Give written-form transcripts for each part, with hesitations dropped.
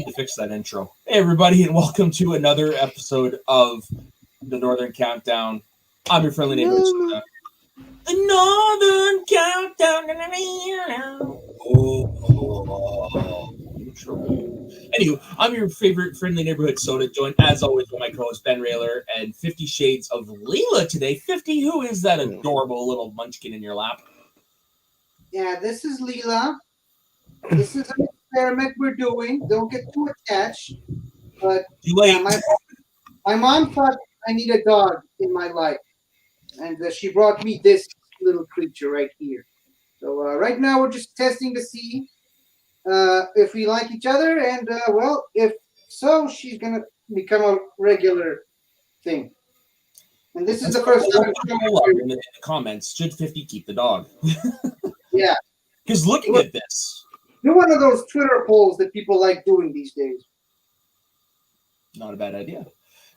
need to fix that intro. Hey, everybody, and welcome to another episode of the Northern Countdown. I'm your friendly neighborhood Soda. The Northern Countdown. Anywho, I'm your favorite friendly neighborhood Soda, joined as always by my co-host Ben Rayler and 50 Shades of Leela today. 50, who is that adorable little munchkin in your lap? Yeah, this is Leela. This is an experiment we're doing. Don't get too attached. But Too late. yeah, my mom thought I need a dog in my life, and she brought me this little creature right here. So right now we're just testing to see if we like each other, and well, if so, she's gonna become a regular thing. And this is the first time. In the comments, should 50 keep the dog? Yeah. Because looking at this, you're one of those Twitter polls that people like doing these days. Not a bad idea.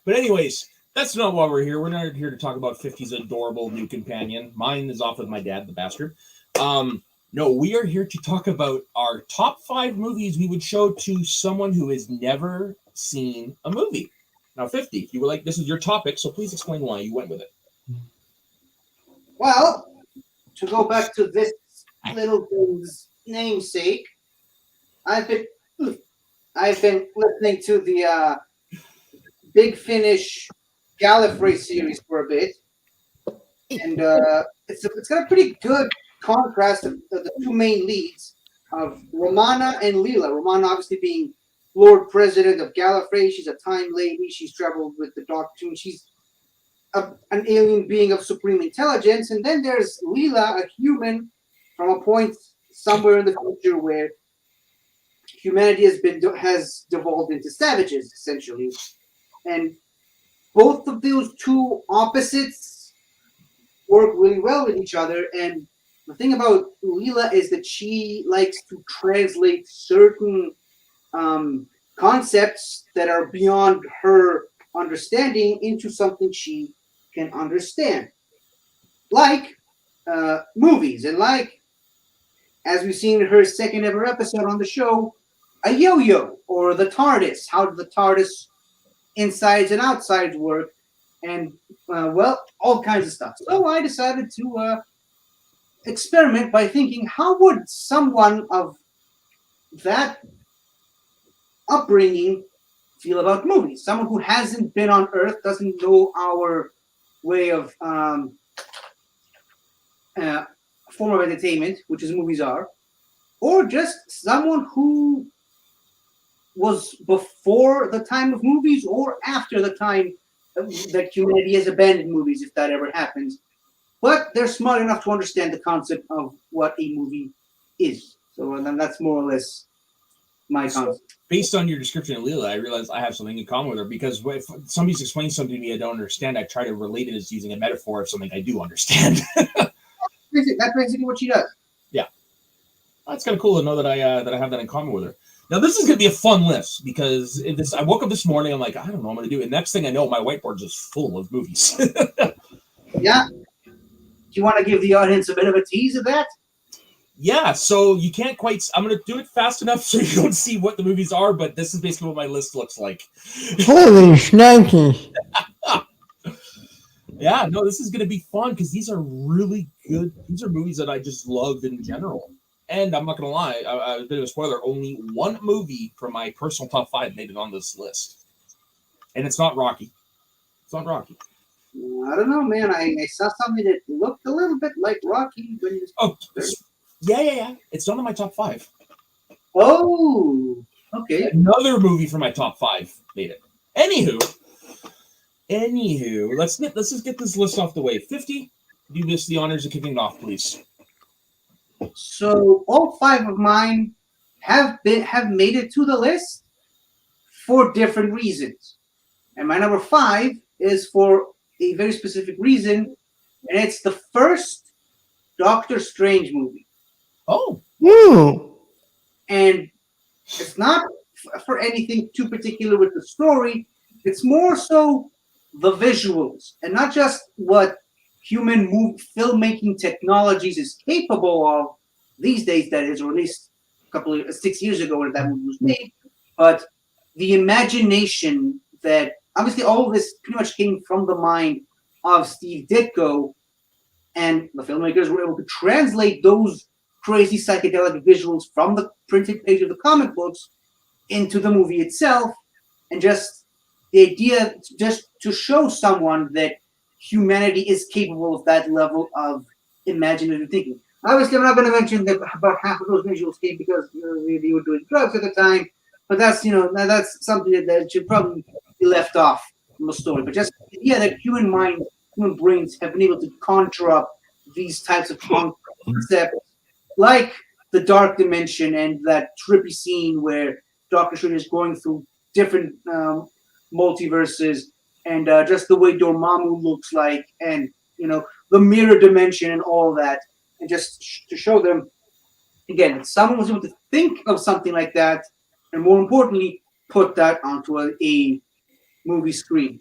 But anyways, that's not why we're here. We're not here to talk about 50's adorable new companion. Mine is off with my dad, the bastard. No, we are here to talk about our top 5 movies we would show to someone who has never seen a movie. Now, 50, you were like, this is your topic, so please explain why you went with it. Well, to go back to this little thing's namesake, I've been listening to the Big Finish Gallifrey series for a bit, and it's got a pretty good contrast of the two main leads of Romana and Leela. Romana obviously being Lord President of Gallifrey. She's a time lady. She's traveled with the Doctor. She's an alien being of supreme intelligence. And then there's Leela, a human from a point somewhere in the future where humanity has devolved into savages, essentially. And both of those two opposites work really well with each other. And the thing about Leela is that she likes to translate certain concepts that are beyond her understanding into something she can understand. Like movies, and like, as we've seen in her second ever episode on the show, a yo-yo, or the TARDIS. How do the TARDIS insides and outsides work? And, well, all kinds of stuff. So I decided to experiment by thinking, how would someone of that upbringing feel about movies? Someone who hasn't been on Earth, doesn't know our way of form of entertainment, which is movies are, or just someone who was before the time of movies or after the time that humanity has abandoned movies, if that ever happens. But they're smart enough to understand the concept of what a movie is. So then that's more or less my concept. Based on your description of Leela, I realize I have something in common with her, because if somebody's explaining something to me I don't understand, I try to relate it as using a metaphor of something I do understand. That's basically what she does. Yeah. That's kind of cool to know that I have that in common with her. Now, this is going to be a fun list, because I woke up this morning, I'm like, I don't know what I'm going to do. And next thing I know, my whiteboard's just full of movies. Yeah. Do you want to give the audience a bit of a tease of that? Yeah, so you can't quite... I'm going to do it fast enough so you don't see what the movies are, but this is basically what my list looks like. Holy shnikes. Yeah, no, this is going to be fun, because these are really good. These are movies that I just love in general. And I'm not going to lie, a bit of a spoiler, only one movie from my personal top 5 made it on this list. And it's not Rocky. It's not Rocky. I don't know, man. I saw something that looked a little bit like Rocky. Oh, yeah. It's not in my top 5. Oh, okay. Another movie from my top 5 made it. Anywho, let's just get this list off the way. 50, do this the honors of kicking it off, please. So all 5 of mine have made it to the list for different reasons. And my number 5 is for a very specific reason, and it's the first Doctor Strange movie. Oh. Ooh. And it's not for anything too particular with the story. It's more so the visuals, and not just what human filmmaking technologies is capable of these days, that is, or at least 6 years ago when that movie was made, but the imagination that obviously all of this pretty much came from the mind of Steve Ditko, and the filmmakers were able to translate those crazy psychedelic visuals from the printed page of the comic books into the movie itself, and just the idea just to show someone that humanity is capable of that level of imaginative thinking. Obviously, I'm not going to mention that about half of those visuals came because they were doing drugs at the time, but that's something that should probably be left off from the story. But just that human brains have been able to conjure up these types of concepts, like the dark dimension and that trippy scene where Doctor Strange is going through different multiverses, and just the way Dormammu looks like, and the mirror dimension and all that, and just to show them again, someone was able to think of something like that, and more importantly, put that onto a movie screen.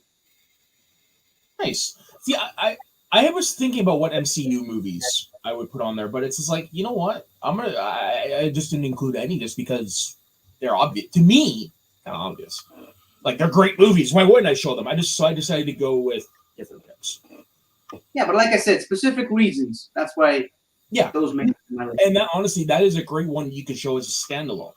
Nice. See, I was thinking about what MCU movies I would put on there, but it's just like, you know what? I just didn't include any just because they're obvious to me. Kind of obvious. Like, they're great movies. Why wouldn't I show them? I decided to go with different picks. Yeah, but like I said, specific reasons. That's why. Yeah, those make my list. And that honestly, that is a great one you could show as a standalone.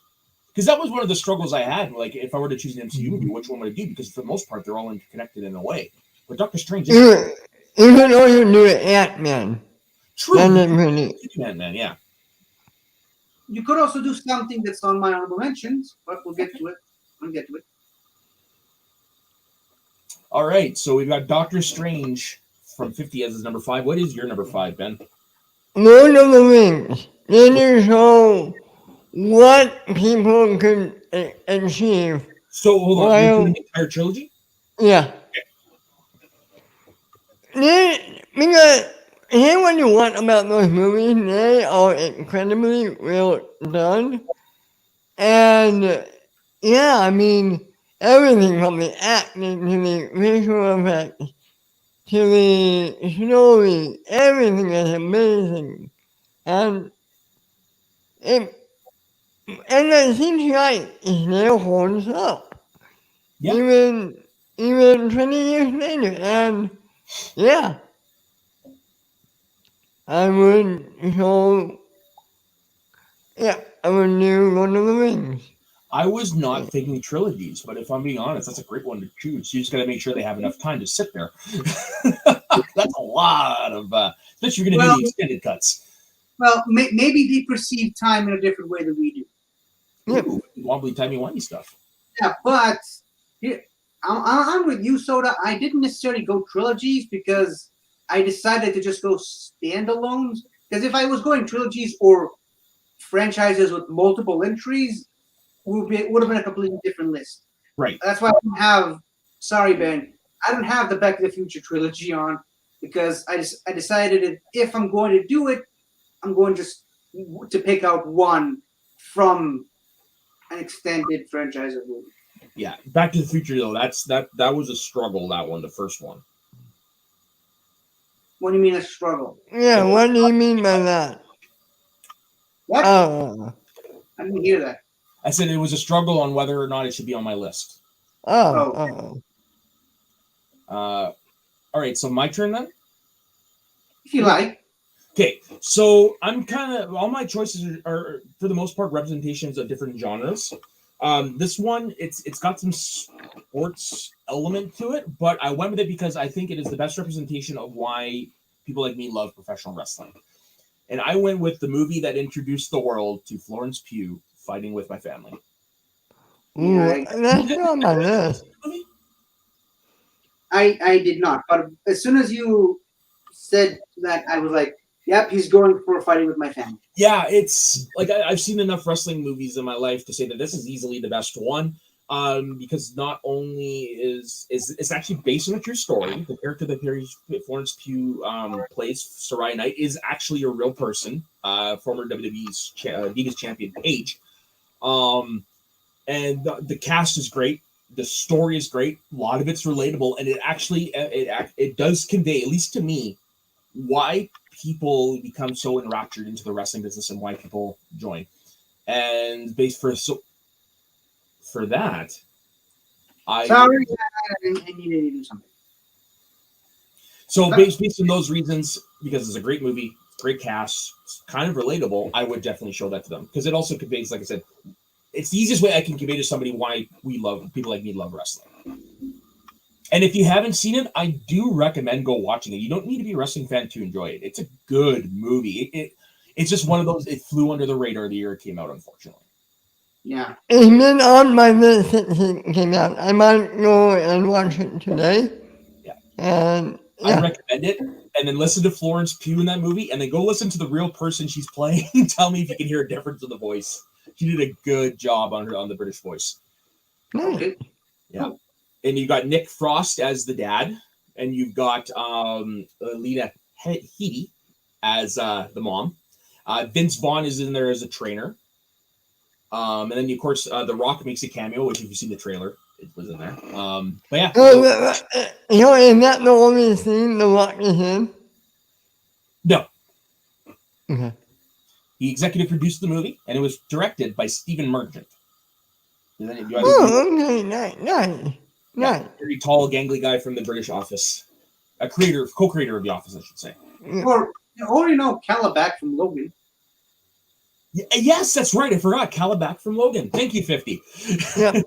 Because that was one of the struggles I had. Like, if I were to choose an MCU movie, which one would I do? Because for the most part, they're all interconnected in a way. But Doctor Strange is even though you do Ant-Man. true. Ant-Man, yeah. You could also do something that's on my honorable mentions, but we'll get to it. All right, so we've got Doctor Strange from 50 as his number 5. What is your number 5, Ben? Lord of the Rings. Then you show what people could achieve. So hold on, you're doing the entire trilogy? Yeah. Because here's what you want about those movies. They are incredibly well done. And yeah, I mean, everything from the acting to the visual effects to the story, everything is amazing. And the CGI still holds up. Yeah. Even 20 years later. And yeah, I would do Lord of the Rings. I was not thinking trilogies, but if I'm being honest, that's a great one to choose. You just got to make sure they have enough time to sit there. That's a lot of, especially if you're going to do the extended cuts. Well, maybe they perceive time in a different way than we do. Yeah. Wobbly, timey-wimey stuff. Yeah, but I'm with you, Soda. I didn't necessarily go trilogies because I decided to just go standalones. Because if I was going trilogies or franchises with multiple entries, would have been a completely different list. Right. That's why I don't have. Sorry, Ben. I don't have the Back to the Future trilogy on because I decided that if I'm going to do it, I'm going just to pick out one from an extended franchise of movies. Yeah, Back to the Future though. That was a struggle. That one, the first one. What do you mean a struggle? Yeah, what do you mean by that? What? Oh. I didn't hear that. I said it was a struggle on whether or not it should be on my list. Oh. All right, so my turn then? If you like. Okay, so I'm kind of, all my choices are for the most part representations of different genres. This one, it's got some sports element to it, but I went with it because I think it is the best representation of why people like me love professional wrestling. And I went with the movie that introduced the world to Florence Pugh, Fighting with My Family. Ooh, that's not on my list. I did not, but as soon as you said that, I was like, yep, he's going for Fighting with My Family. Yeah, it's like I've seen enough wrestling movies in my life to say that this is easily the best one. Because not only is it's actually based on a true story. The character that Florence Pugh plays, Sarai Knight, is actually a real person, former WWE's Divas champion Paige. And the cast is great. The story is great. A lot of it's relatable, and it actually it does convey, at least to me, why people become so enraptured into the wrestling business and why people join. And for that, Sorry, I needed to do something. So based on those reasons, because it's a great movie, great cast, it's kind of relatable, I would definitely show that to them because it also conveys, like I said, it's the easiest way I can convey to somebody why people like me love wrestling. And if you haven't seen it, I do recommend go watching it. You don't need to be a wrestling fan to enjoy it. It's a good movie. It's just one of those. It flew under the radar the year it came out, unfortunately. Yeah. It's been on my list since it came out. I might go and watch it today. Yeah. And I recommend it. And then listen to Florence Pugh in that movie, and then go listen to the real person she's playing. Tell me if you can hear a difference in the voice. She did a good job on the British voice. Okay. Yeah. And you got Nick Frost as the dad, and you've got Lena Headey as the mom. Vince Vaughn is in there as a trainer. And then, of course, The Rock makes a cameo, which if you've seen the trailer, it was in there. But yeah. Is that the only scene The Rock is in? No. Okay. He executive produced the movie, and it was directed by Stephen Merchant. Okay, nice. Very tall, gangly guy from the British Office. Co-creator of The Office, I should say. Or you already know Calabac from Logan. Yes, that's right. I forgot. Calabac from Logan. Thank you, 50. Yeah.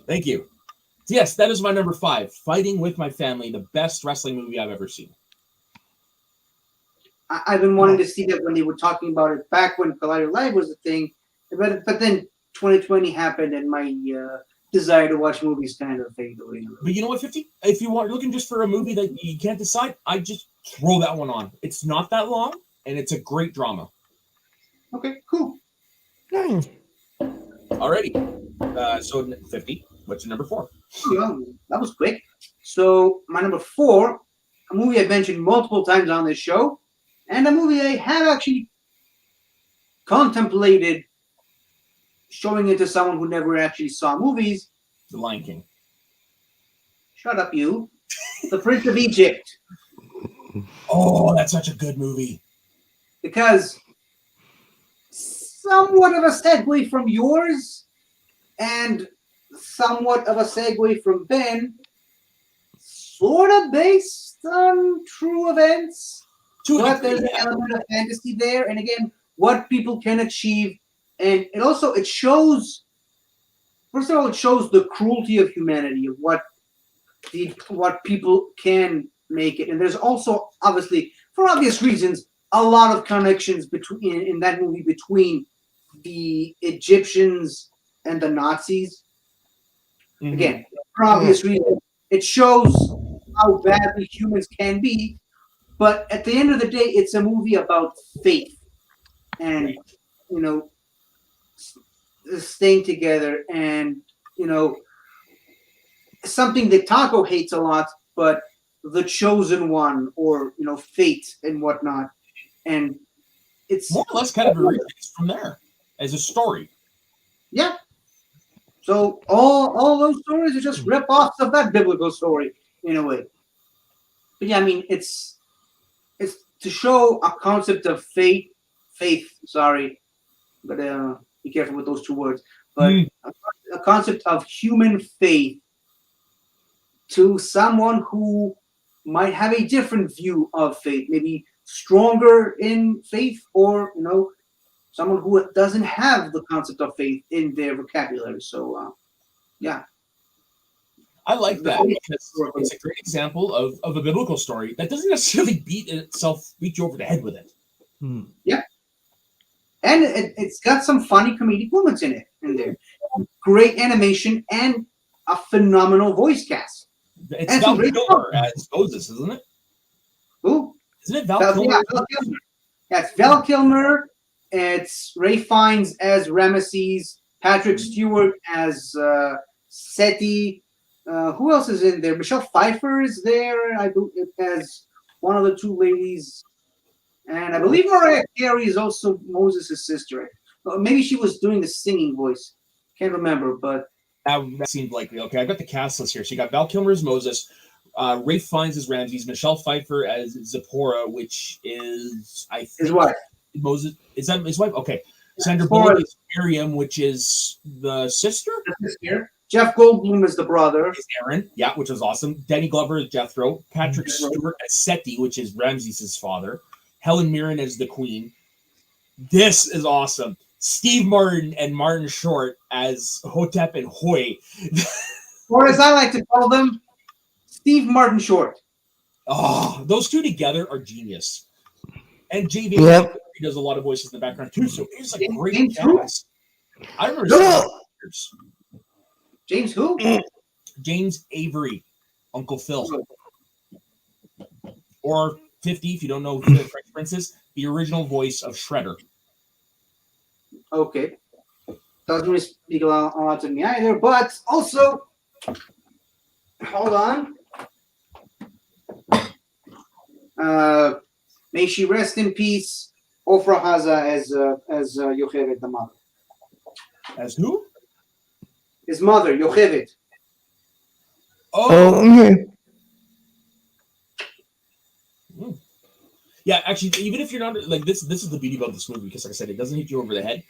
Thank you. Yes, that is my number 5. Fighting with My Family, the best wrestling movie I've ever seen. I've been wanting to see that when they were talking about it back when Collider Live was a thing, but then 2020 happened and my desire to watch movies kind of faded away. But you know what, 50? If you are looking just for a movie that you can't decide, I just throw that one on. It's not that long, and it's a great drama. Okay, cool. Nice. Alrighty. So 50. What's your number 4? Yeah, that was quick. So my number 4, a movie I've mentioned multiple times on this show, and a movie I have actually contemplated showing it to someone who never actually saw movies. The Lion King. Shut up, you. The Prince of Egypt. Oh, that's such a good movie. Because somewhat of a segue from yours and somewhat of a segue from Ben, sort of based on true events, but there's an element of fantasy there, and again, what people can achieve, and it shows. First of all, it shows the cruelty of humanity, of what people can make it, and there's also obviously, for obvious reasons, a lot of connections in that movie between the Egyptians and the Nazis. Mm-hmm. Again, for obvious reasons, it shows how badly humans can be. But at the end of the day, it's a movie about faith and, staying together and, something that Taco hates a lot, but the chosen one or, fate and whatnot. And it's more or less kind of a remix from there as a story. Yeah. So all those stories are just rip-offs of that biblical story in a way. But yeah, I mean, it's to show a concept of faith, but be careful with those two words. But a concept of human faith to someone who might have a different view of faith, maybe stronger in faith, or someone who doesn't have the concept of faith in their vocabulary. So, yeah. I like that because it's a great example of a biblical story that doesn't necessarily beat you over the head with it. Yeah. And it's got some funny comedic moments in there. Great animation and a phenomenal voice cast. It's Val Kilmer as Moses, isn't it? Who? Isn't it Val Kilmer? Yeah, Val Kilmer. That's Val Kilmer. It's Ray Fiennes as Ramesses, Patrick Stewart as Seti. Who else is in there? Michelle Pfeiffer is there, I believe, as one of the two ladies. And I believe Mariah Carey is also Moses' sister. Maybe she was doing the singing voice. Can't remember, but that seemed likely. Okay, I got the cast list here. So you got Val Kilmer as Moses, Ray Fiennes as Ramses, Michelle Pfeiffer as Zipporah, which is his wife. Moses, is that his wife? Okay. Sandra Bullock is Miriam, which is the sister. Jeff Goldblum is the brother. Is Aaron, yeah, which was awesome. Danny Glover as Jethro. Patrick Stewart as Seti, which is Ramses' father. Helen Mirren as the Queen. This is awesome. Steve Martin and Martin Short as Hotep and Hoy. Or as I like to call them, Steve Martin Short. Oh, those two together are genius. And Jay Davis Yep. does a lot of voices in the background too, so it's a great James who? cast. I remember No. seeing James who? James Avery, Uncle Phil. Or 50, if you don't know who the Fresh Prince is, the original voice of Shredder. Okay. Doesn't really speak a lot to me either, but also, hold on. May she rest in peace, Ofra Haza as Yocheved, the mother. As who? His mother, Yocheved. Oh, Okay. yeah. Actually, even if you're not like this is the beauty about this movie because, like I said, it doesn't hit you over the head.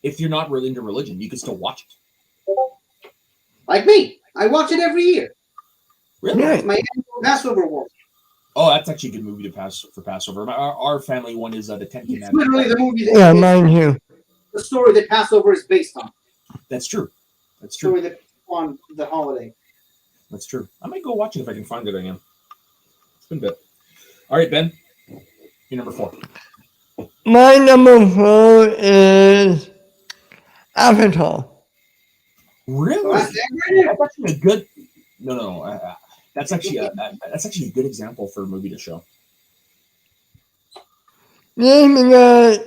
If you're not really into religion, you can still watch it. Like me. I watch it every year. Really? Yeah. It's my annual Passover war. Oh, that's actually a good movie to pass for Passover. Our family one is the Ten It's Commandments. literally the movie Yeah, that mine too. the story that Passover is based on. That's true. That's The true. story that on the holiday. That's true. I might go watch it if I can find it again. It's been a bit. All right, Ben. You're number 4. My number 4 is Avatar. Really? Last Airbender? That's actually a good. No. That's actually a good example for a movie to show. Yeah, because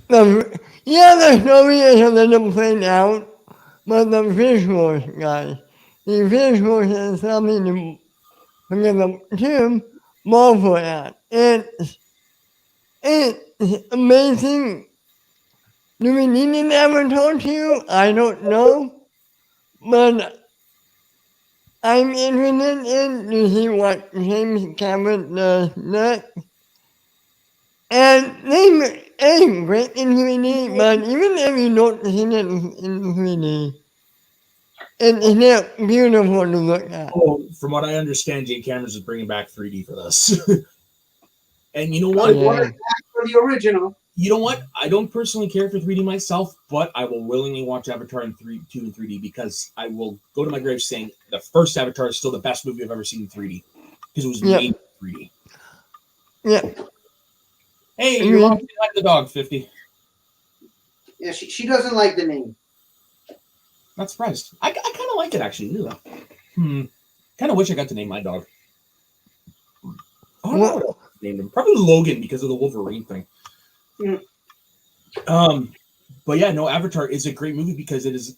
the story is a little played out, but the visuals, guys, the visuals is something to give them to more for that. It's amazing. Do we need an Avatar too? I don't know, but I'm interested in to see what James Cameron does next. And they great in 3D, but even if you don't see it in 3D, it's still beautiful to look at. Oh, from what I understand, Jay Cameron's is bringing back 3D for this. And you know I what? Yeah. wanted back for the original. You know what? I don't personally care for 3D myself, but I will willingly watch Avatar in 2 and 3D because I will go to my grave saying the first Avatar is still the best movie I've ever seen in 3D because it was Yep. made in 3D. Yeah. Hey, your mom didn't like the dog, 50. Yeah, she doesn't like the name. Not surprised. I kind of like it actually. Look at that. Kind of wish I got to name my dog. Oh, What? no, named him probably Logan because of the Wolverine thing. Mm. But yeah, no, Avatar is a great movie because it is,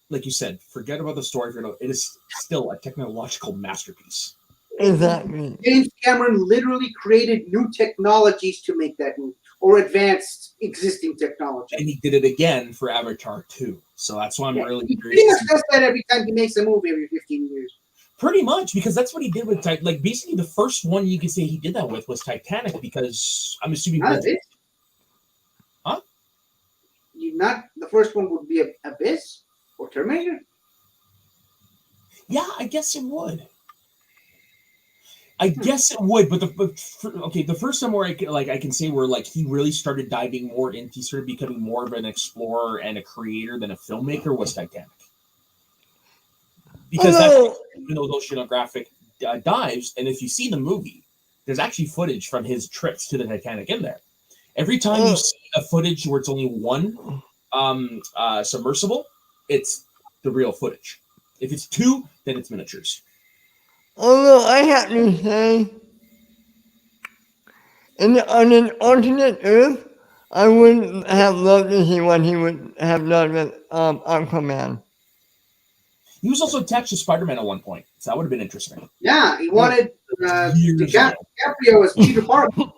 like you said, forget about the story. It is still a technological masterpiece. Exactly. James Cameron literally created new technologies to make that movie, or advanced existing technology. And he did it again for Avatar 2. So that's why I'm really He curious. pretty much does that every time he makes a movie every 15 years. Pretty much, because that's what he did with Titanic. Like, basically, the first one you could say he did that with was Titanic, because I'm assuming. Not Abyss. Huh? Not the first one would be Abyss or Terminator. Yeah, I guess it would. I guess it would, but the first time where I can say where like he really started diving more into, he started becoming more of an explorer and a creator than a filmmaker was Titanic. Because that's even those oceanographic dives, and if you see the movie, there's actually footage from his trips to the Titanic in there. Every time you see a footage where it's only one submersible, it's the real footage. If it's 2, then it's miniatures. Although I have to say, on an alternate Earth, I would have loved to see what he would have done with Aquaman. He was also attached to Spider-Man at one point, so that would have been interesting. Yeah, he wanted Years ago. DiCaprio as Peter Parker.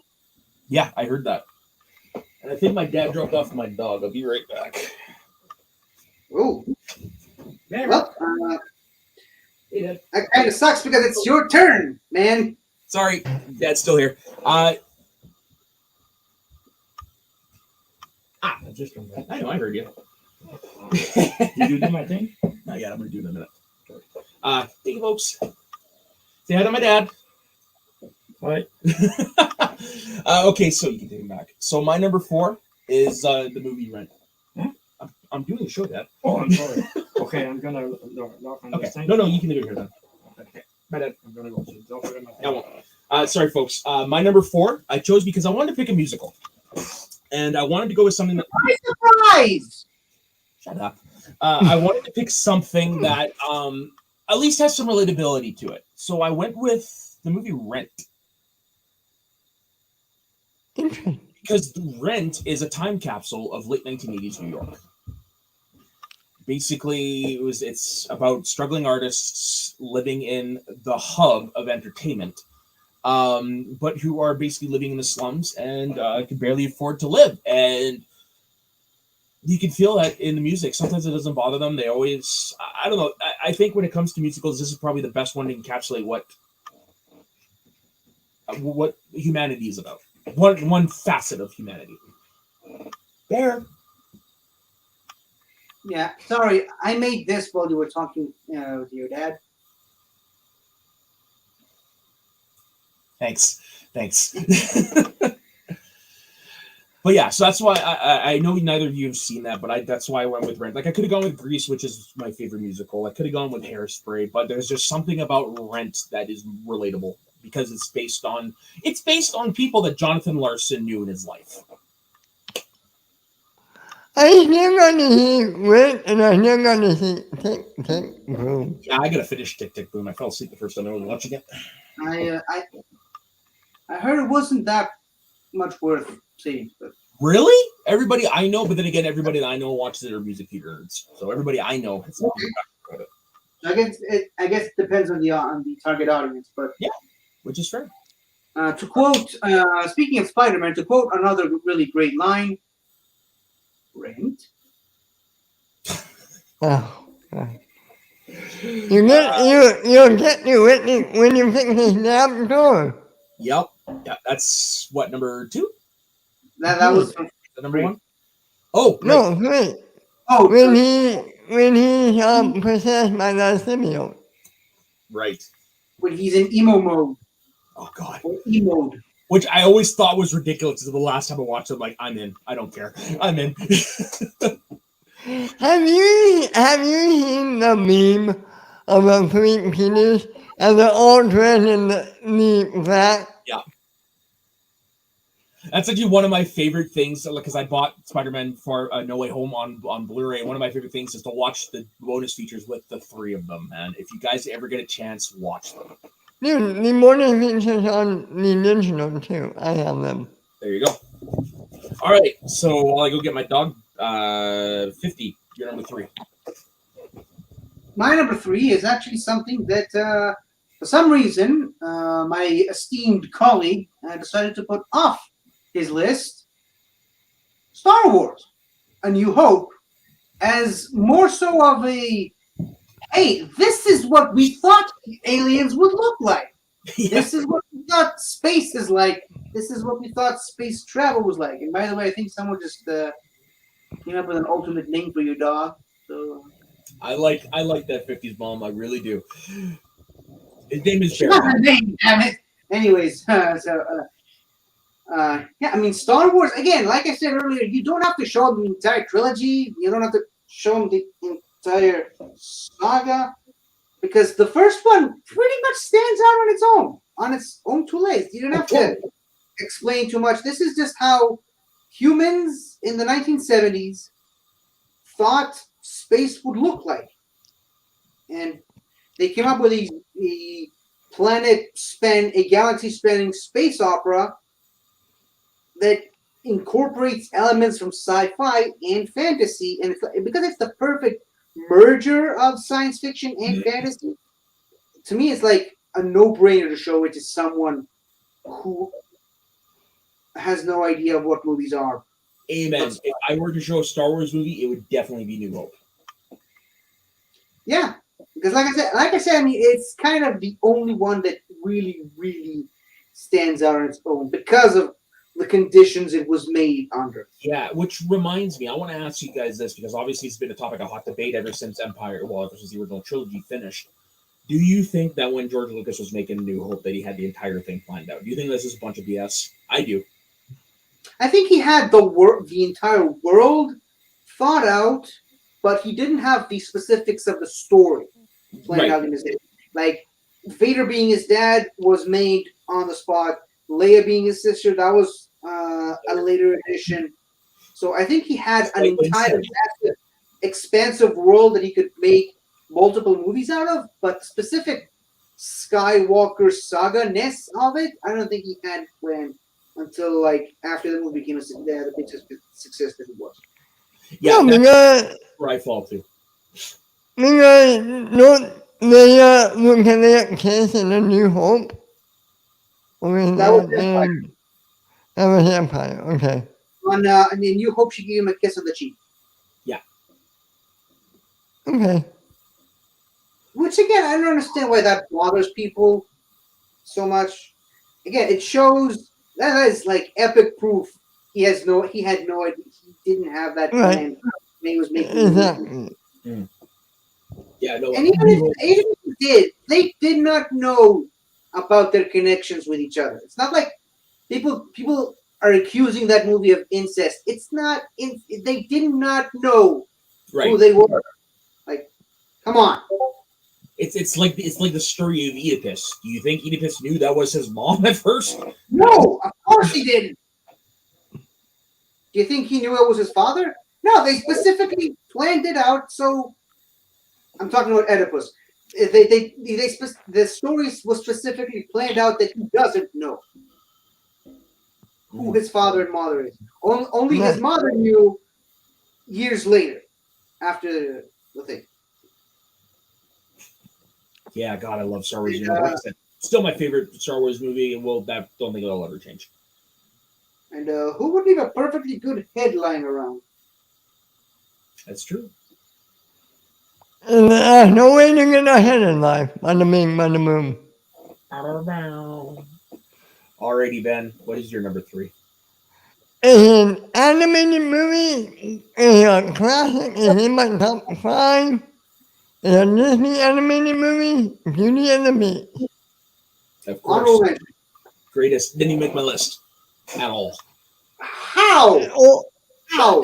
Yeah, I heard that. And I think my dad dropped off my dog. I'll be right back. Oh, Yeah, well, hey, Dad. that kind of sucks because it's your turn, man. Sorry, Dad's still here. I just come back. I know, I heard you. Did you do my thing? Not yet. I'm gonna do it in a minute. Thank you, folks. Say hi to my dad. What? Okay, so you can take him back. So my number 4 is the movie Rent. Hmm? I'm doing the show, Dad. Oh, I'm sorry. Okay, I'm gonna lock on Okay. this thing. No, you can leave it here then. Okay. My dad. I'm gonna go. So don't forget my I won't. Sorry, folks. My number 4 I chose because I wanted to pick a musical, and I wanted to go with something that. Surprise! Shut up. I wanted to pick something that at least has some relatability to it. So I went with the movie Rent. Interesting. Because Rent is a time capsule of late 1980s New York. Basically, it's about struggling artists living in the hub of entertainment, but who are basically living in the slums and can barely afford to live. And you can feel that in the music. Sometimes it doesn't bother them. They always, I don't know. I think when it comes to musicals, this is probably the best one to encapsulate what humanity is about. One facet of humanity. There. Yeah, sorry, I made this while you were talking with your dad. Thanks. But yeah, so that's why I know neither of you have seen that, but that's why I went with Rent. Like I could have gone with Grease, which is my favorite musical. I could have gone with Hairspray, but there's just something about Rent that is relatable because it's based on people that Jonathan Larson knew in his life. I still got to see Rent, and I still got to see Tick, Tick, Boom. Yeah, I gotta finish Tick, Tick, Boom. I fell asleep the first time I was watching it. I heard it wasn't that much worth seeing, but Really? Everybody I know, but then again, everybody that I know watches it are music theater nerds. So everybody I know has I guess it depends on the target audience. But which is fair. to quote, speaking of Spider-Man, to quote another really great line, Rent. Oh, God. You'll get to it when you fix this damn door. Yep. Yeah, that's what, number 2? That was from, The number 1? Oh, right. No, wait. oh When he possessed by the symbiote. Right. when he's in emo mode Oh God. or E mode. Which I always thought was ridiculous. The last time I watched it, I'm like, I'm in. I don't care. I'm in. Have you seen the meme of a three penis and they're all dressed in the black? That's actually one of my favorite things because I bought Spider-Man for No Way Home on Blu-ray. One of my favorite things is to watch the bonus features with the 3 of them, man. If you guys ever get a chance, watch them. Dude, the bonus features on the digital too. I have them. There you go. All right, so while I go get my dog, 50, you're number 3. My number 3 is actually something that, for some reason, my esteemed colleague decided to put off his list. Star Wars: A New Hope, as more so of a, hey, this is what we thought aliens would look like. This is what we thought space is like. This is what we thought space travel was like. And by the way, I think someone just came up with an alternate name for your dog. So I like that 50s bomb. I really do. His name is not Barry. a name, damn it. Anyways, yeah, I mean, Star Wars, again, like I said earlier, you don't have to show them the entire trilogy. You don't have to show them the entire saga, because the first one pretty much stands out on its own 2 legs. You don't have to explain too much. This is just how humans in the 1970s thought space would look like. And they came up with a galaxy-spanning space opera that incorporates elements from sci-fi and fantasy, and because it's the perfect merger of science fiction and fantasy, to me it's like a no-brainer to show it to someone who has no idea of what movies are. Amen. If I were to show a Star Wars movie, it would definitely be New Hope. Yeah, because like I said, I mean, it's kind of the only one that really, really stands out on its own because of the conditions it was made under. Yeah, which reminds me, I want to ask you guys this because obviously it's been a topic of hot debate ever since Empire, well, ever since the original trilogy finished. Do you think that when George Lucas was making New Hope that he had the entire thing planned out? Do you think this is a bunch of BS? I do. I think he had the entire world thought out, but he didn't have the specifics of the story planned out in his head. Like Vader being his dad was made on the spot. Leia being his sister, that was a later addition. So I think he had an entire massive, expansive world that he could make multiple movies out of, but specific Skywalker saga-ness of it, I don't think he had planned until like after the movie became the big success that it was. Yeah, Yeah, that's where I fall too. don't they look at that case in A New Hope? Or is That was that was Empire, okay. And in New Hope, she gave him a kiss on the cheek. Okay. Which again, I don't understand why that bothers people so much. Again, it shows that is like epic proof. He had no idea. He didn't have that plan when he was making the movie. Exactly. Yeah, no. And even if he did, they did not know about their connections with each other. It's not like people are accusing that movie of incest. It's not. They did not know who they were. Like, come on. It's like the story of Oedipus. Do you think Oedipus knew that was his mom at first? No, of course he didn't. Do you think he knew it was his father? No, they specifically planned it out. So, I'm talking about Oedipus. The story was specifically planned out that he doesn't know who his father and mother is. Only his mother knew years later, after the thing. Yeah, God, I love Star Wars. Like I said, still my favorite Star Wars movie, and don't think it'll ever change. And who would leave a perfectly good headline around? That's true. No way to get ahead in life. On the moon. Alrighty, Ben. What is your number 3? An animated movie is a classic. It's in my top 5. It's a Disney animated movie, Beauty and the Beast. Of course. Greatest. Didn't even make my list at all. How? Oh, How?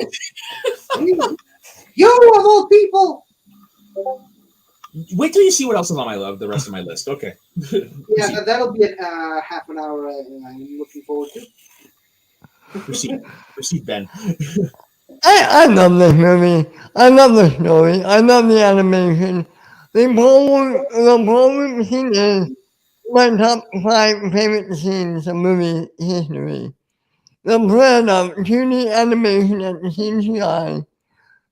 You of all people. Wait till you see what else is on the rest of my list. Okay. Yeah, that'll be half an hour. I'm looking forward to. Proceed, Ben. I love this movie. I love the story. I love the animation. The ballroom scene is my top 5 favorite scenes of movie history. The blend of 2D animation and CGI,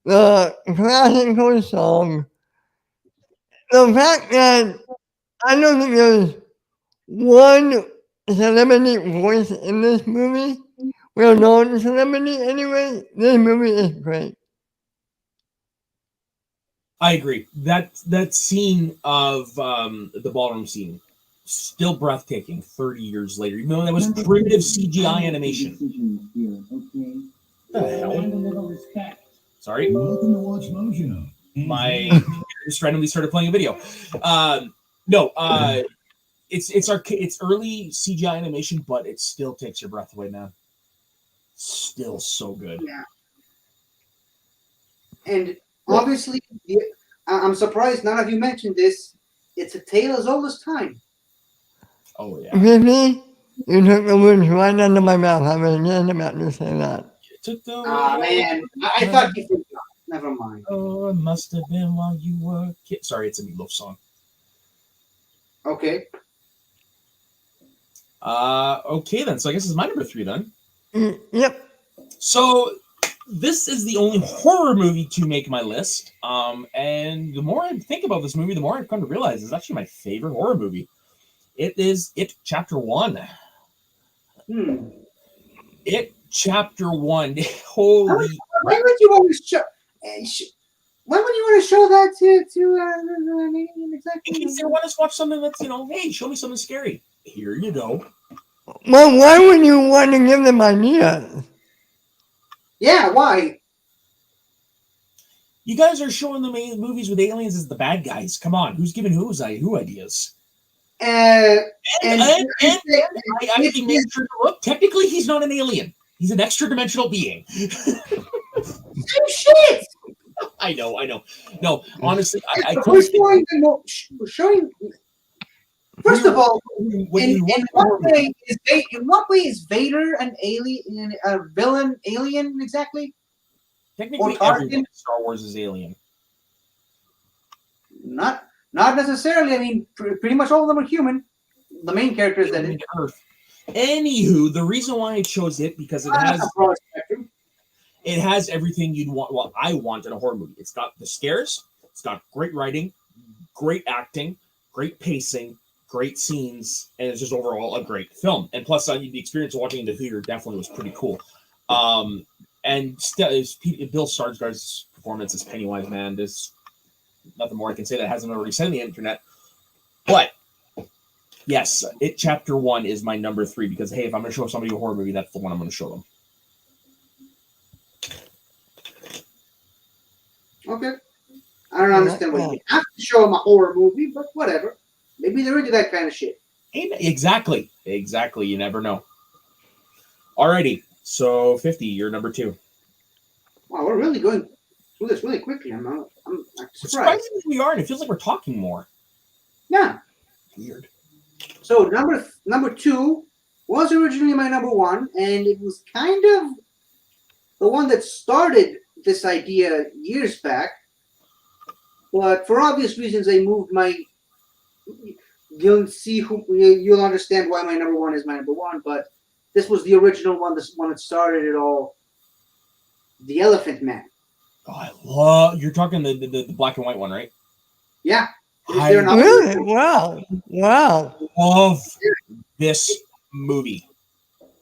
the classical song, the fact that I don't think there's one celebrity voice in this movie. Well known celebrity anyway. This movie is great. I agree. That scene of the ballroom scene, still breathtaking 30 years later. Even though that was primitive CGI animation. What the hell? Sorry. Welcome to Watch Mojo. My just randomly started playing a video. It's early CGI animation, but it still takes your breath away, man. Still so good. Yeah. And obviously, I'm surprised none of you mentioned this. It's a tale as old as time. Oh, yeah. Really? You took the words right under my mouth. I was just about to say that. Man. I thought you forgot. Never mind. Oh, it must have been while you were a kid. Sorry, it's a Meatloaf song. Okay. Okay, then. So I guess it's my number 3, then. Yep. So this is the only horror movie to make my list. And the more I think about this movie, the more I've come to realize it's actually my favorite horror movie. It is It Chapter 1. It Chapter 1. Holy. Why would you want to show? Why would you want to show that to exactly? In case you want to watch something that's, hey, show me something scary. Here you go. Well, why would you want to give them ideas? Yeah, why? You guys are showing them movies with aliens as the bad guys. Come on, who's giving who ideas? And I actually made sure to look. Technically, he's not an alien. He's an extra-dimensional being. shit. I know. No, honestly, I We're showing. First of all, in what way is Vader an alien, a villain, alien exactly? Technically, Or everyone in Star Wars is alien. Not necessarily. I mean, pretty much all of them are human. The main characters that is. Earth. Anywho, the reason why I chose it because it has everything you'd want. Well, I want in a horror movie. It's got the scares. It's got great writing, great acting, great pacing, great scenes, and it's just overall a great film. And plus, the experience of watching it in the theater definitely was pretty cool. And Bill Skarsgård's performance as Pennywise, man, there's nothing more I can say that hasn't already said on the internet. But yes, It Chapter 1 is my number 3 because, hey, if I'm going to show somebody a horror movie, that's the one I'm going to show them. Okay. I don't understand why you have to show them a horror movie, but whatever. Maybe they're into that kind of shit. Exactly. You never know. Alrighty. So 50, you're number 2. Wow, we're really going through this really quickly. I'm surprised. Surprisingly, we are, and it feels like we're talking more. Yeah. Weird. So number 2 was originally my number 1, and it was kind of the one that started this idea years back. But for obvious reasons, I moved my. You'll understand why my number 1 is my number 1. But this was the original one, this one that started it all. The Elephant Man. Oh, I love. You're talking the black and white one, right? Yeah. Really? Wow. Love this movie.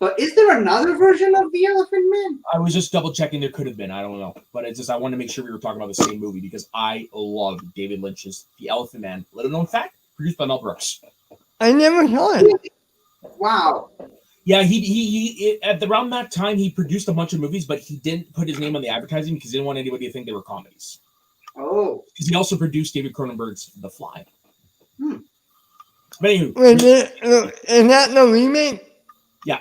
But is there another version of The Elephant Man? I was just double checking. There could have been. I don't know. But it's just I wanted to make sure we were talking about the same movie because I love David Lynch's The Elephant Man. Little known fact, produced by Mel Brooks. I never saw it. Wow. Yeah, he at around that time he produced a bunch of movies, but he didn't put his name on the advertising because he didn't want anybody to think they were comedies. Oh. Because he also produced David Cronenberg's The Fly. But anyway, Is that the remake? Yeah.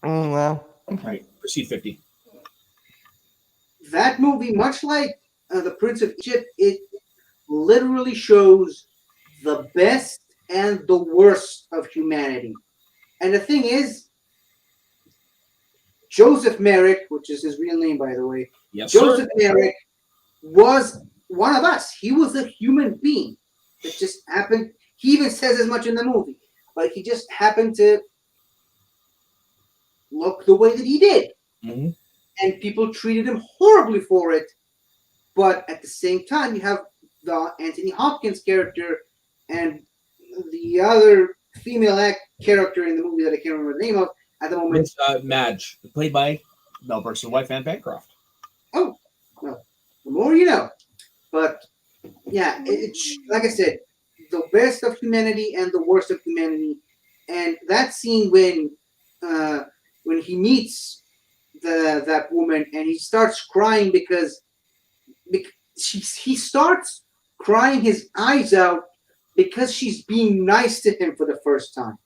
Oh wow. Right. Proceed 50. That movie, much like The Prince of Egypt, it literally shows the best and the worst of humanity. And the thing is, Joseph Merrick, which is his real name, by the way, Yes, Joseph sir. Merrick was one of us. He was a human being. It just happened. He even says as much in the movie, but he just happened to look the way that he did. Mm-hmm. And people treated him horribly for it. But at the same time, you have the Anthony Hopkins character and the other female character in the movie that I can't remember the name of at the moment. It's Madge, played by Mel Brooks' wife, Anne Bancroft. Oh, well, the more you know. But yeah, it's like I said, the best of humanity and the worst of humanity. And that scene when he meets that woman and he starts crying because he starts crying his eyes out because she's being nice to him for the first time.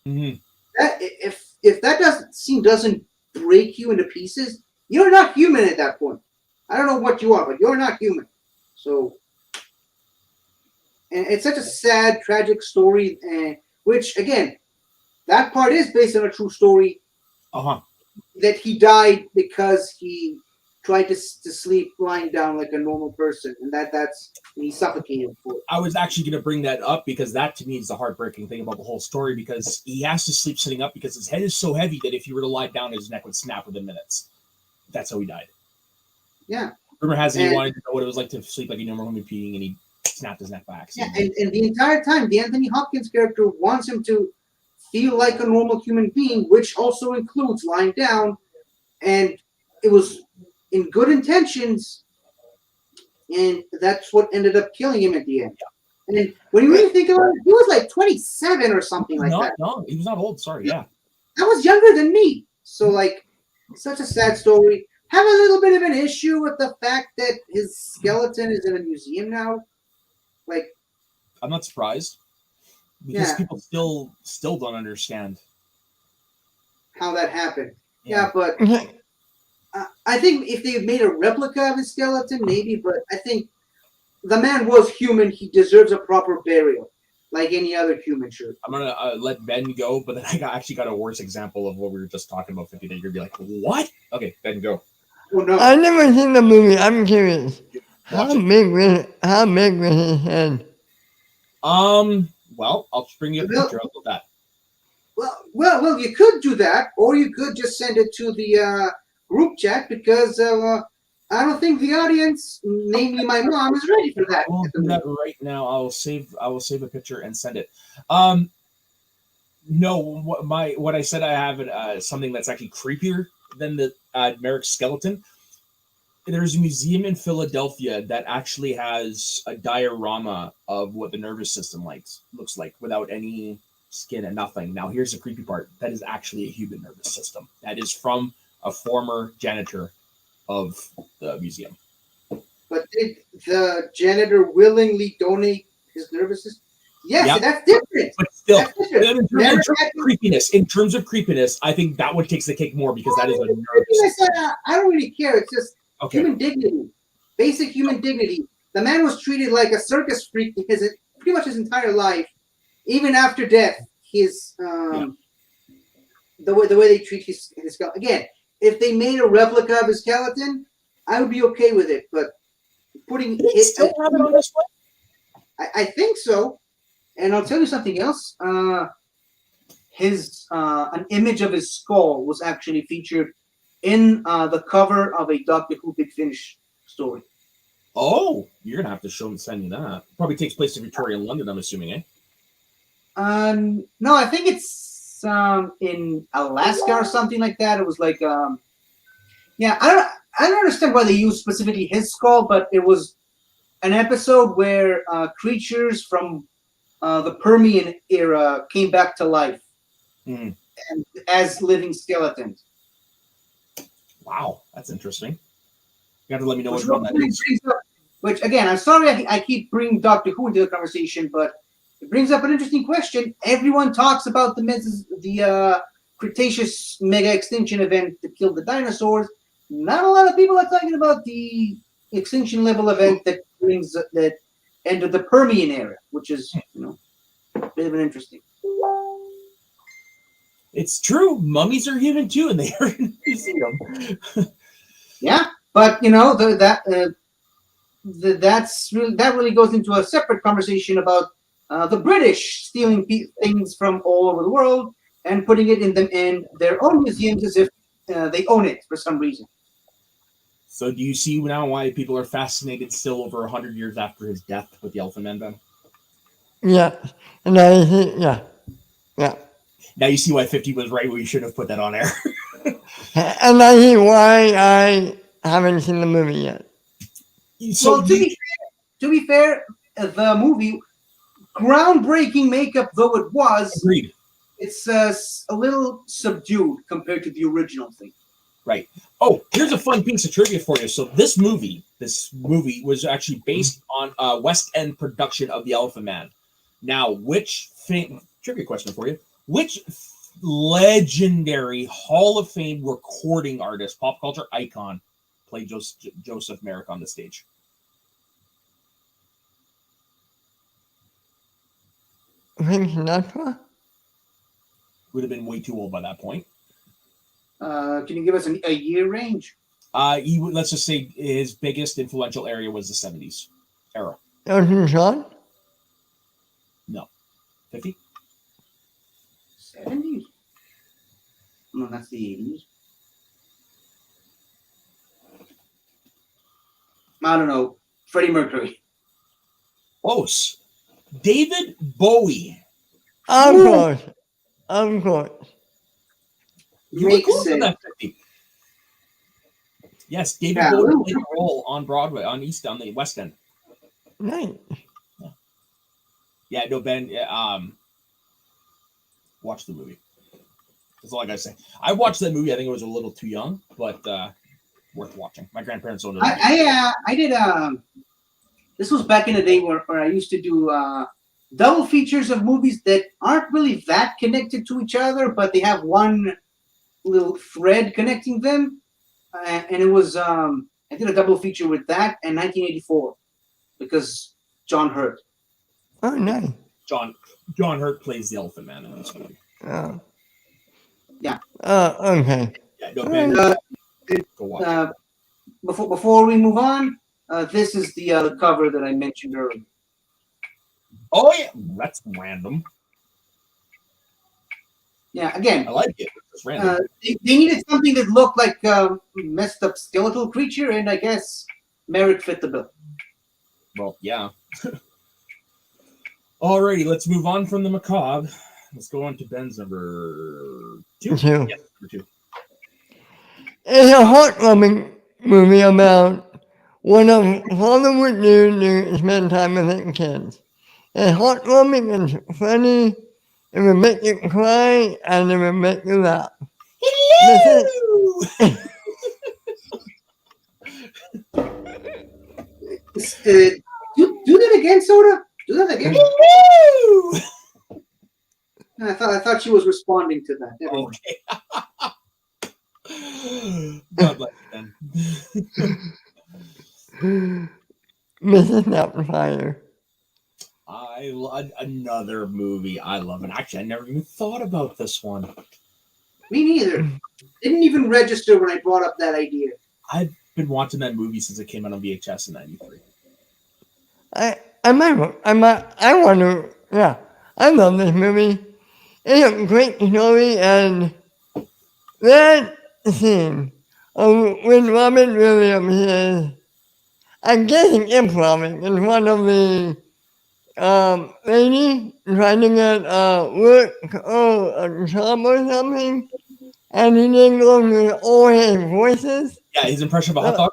Mm-hmm. That if that scene doesn't break you into pieces, you're not human at that point. I don't know what you are, but you're not human. So, and it's such a sad, tragic story, which again, that part is based on a true story. That he died because he tried to sleep lying down like a normal person, and that's he suffocated for it. I was actually going to bring that up because that to me is the heartbreaking thing about the whole story because he has to sleep sitting up because his head is so heavy that if he were to lie down, his neck would snap within minutes. That's how he died. Yeah. Rumor has it he wanted to know what it was like to sleep like a normal human being, and he snapped his neck by accident. Yeah, and the entire time, the Anthony Hopkins character wants him to feel like a normal human being, which also includes lying down, and it was in good intentions, and that's what ended up killing him at the end. And when you really think about it, he was like 27 or something like that. No, he was not old. Sorry, yeah. I was younger than me, so like, such a sad story. Have a little bit of an issue with the fact that his skeleton is in a museum now. Like, I'm not surprised because yeah, people still don't understand. how that happened. Yeah, but Yeah, I think if they made a replica of his skeleton, maybe. But I think the man was human. He deserves a proper burial, like any other human should. I'm gonna let Ben go, but then actually got a worse example of what we were just talking about. 50 that you're gonna be like, what? Okay, Ben, go. Oh no! I've never seen the movie. I'm curious. Watch How it. big was his head? Well, I'll bring you a Well- picture. How about that? Well. You could do that, or you could just send it to the group chat because I don't think the audience, namely my mom, is ready for that. I will at the do that moment. right now. I will save a picture and send it. No, what I said, I have something that's actually creepier than the Merrick skeleton. There's a museum in Philadelphia that actually has a diorama of what the nervous system looks like without any skin and nothing. Now, here's the creepy part. That is actually a human nervous system. That is from a former janitor of the museum. But did the janitor willingly donate his nervous system? Yes, Yeah. that's different. But still, That's different. in terms of creepiness, I think that one takes the cake more because that is a nervous system. I don't really care. It's just Okay. human dignity, basic human dignity. The man was treated like a circus freak because pretty much his entire life, even after death, his the way they treat his skeleton. Again, if they made a replica of his skeleton, I would be okay with it. But putting They still have it on display? I think so. And I'll tell you something else. An image of his skull was actually featured in the cover of a Doctor Who Big Finish story. Oh, you're gonna have to send me that. Probably takes place in Victorian London, I'm assuming, eh? No, I think it's in Alaska or something like that. It was like yeah, I don't understand why they used specifically his skull, but it was an episode where creatures from the Permian era came back to life Mm. and as living skeletons. Wow, that's interesting. You have to let me know Which which one that really is. brings up, which again, I'm sorry I keep bringing Doctor Who into the conversation, but it brings up an interesting question. Everyone talks about the Cretaceous mega extinction event that killed the dinosaurs. Not a lot of people are talking about the extinction level event that ended the Permian era, which is a bit of an interesting. It's true. Mummies are human too, and they are in a museum. Yeah, but that really goes into a separate conversation about the British stealing things from all over the world and putting it in their own museums as if they own it for some reason. So, do you see now why people are fascinated still over 100 years after his death with the Elephant Man, Ben? Yeah, and I think yeah. Now you see why 50 was right. We should have put that on air. And I think why I haven't seen the movie yet. So, Well, to be fair, the movie, groundbreaking makeup though it was, agreed. it's a little subdued compared to the original thing. Right. Oh, here's a fun piece of trivia for you. So this movie was actually based on a West End production of The Elephant Man. Now, trivia question for you. Which legendary Hall of Fame recording artist, pop culture icon, played Joseph Merrick on the stage? Frank Sinatra? Would have been way too old by that point. Can you give us a year range? Let's just say his biggest influential area was the 70s era. Elton John? No. 50? 70s? No, that's the 80s. I don't know. Freddie Mercury. Close. David Bowie. Of course. Of course. You were Makes close to sense. that 50. Yes, David Yeah. Bowie played a role on Broadway, on the West End. Nice. Yeah, no, Ben. Watch the movie. That's all I gotta say. I watched that movie. I think it was a little too young, but worth watching. My grandparents owned it. I did this was back in the day where I used to do double features of movies that aren't really that connected to each other, but they have one little thread connecting them. And it was I did a double feature with that and 1984 because John Hurt. Oh, nice. John Hurt plays the Elephant Man in this movie. Oh. Yeah. Okay. Yeah, no, Ben, And, go watch it. before we move on, this is the cover that I mentioned earlier. Oh yeah, that's random. Yeah, again, I like it. It's random. they needed something that looked like a messed up skeletal creature, and I guess Merrick fit the bill. Well, yeah. Alrighty, let's move on from the macabre. Let's go on to Ben's number 2. Two. Yeah, number 2. It's a heartwarming movie about one of Hollywood news spend time with their kids. It's heartwarming and funny. It will make you cry and it will make you laugh. Hello! Do that again, Soda. Do that again. Hello! I thought she was responding to that. Never mind. Okay. God bless you, Ben. Mrs. Doubtfire. I love another movie. I love it. Actually, I never even thought about this one. Me neither. Didn't even register when I brought up that idea. I've been watching that movie since it came out on VHS in '93. I love this movie. It's a great story and that scene when Robin Williams is, I'm guessing improving in front of the lady trying to get work or a job or something, and he didn't go to all his voices. Yeah, his impression of a hot dog.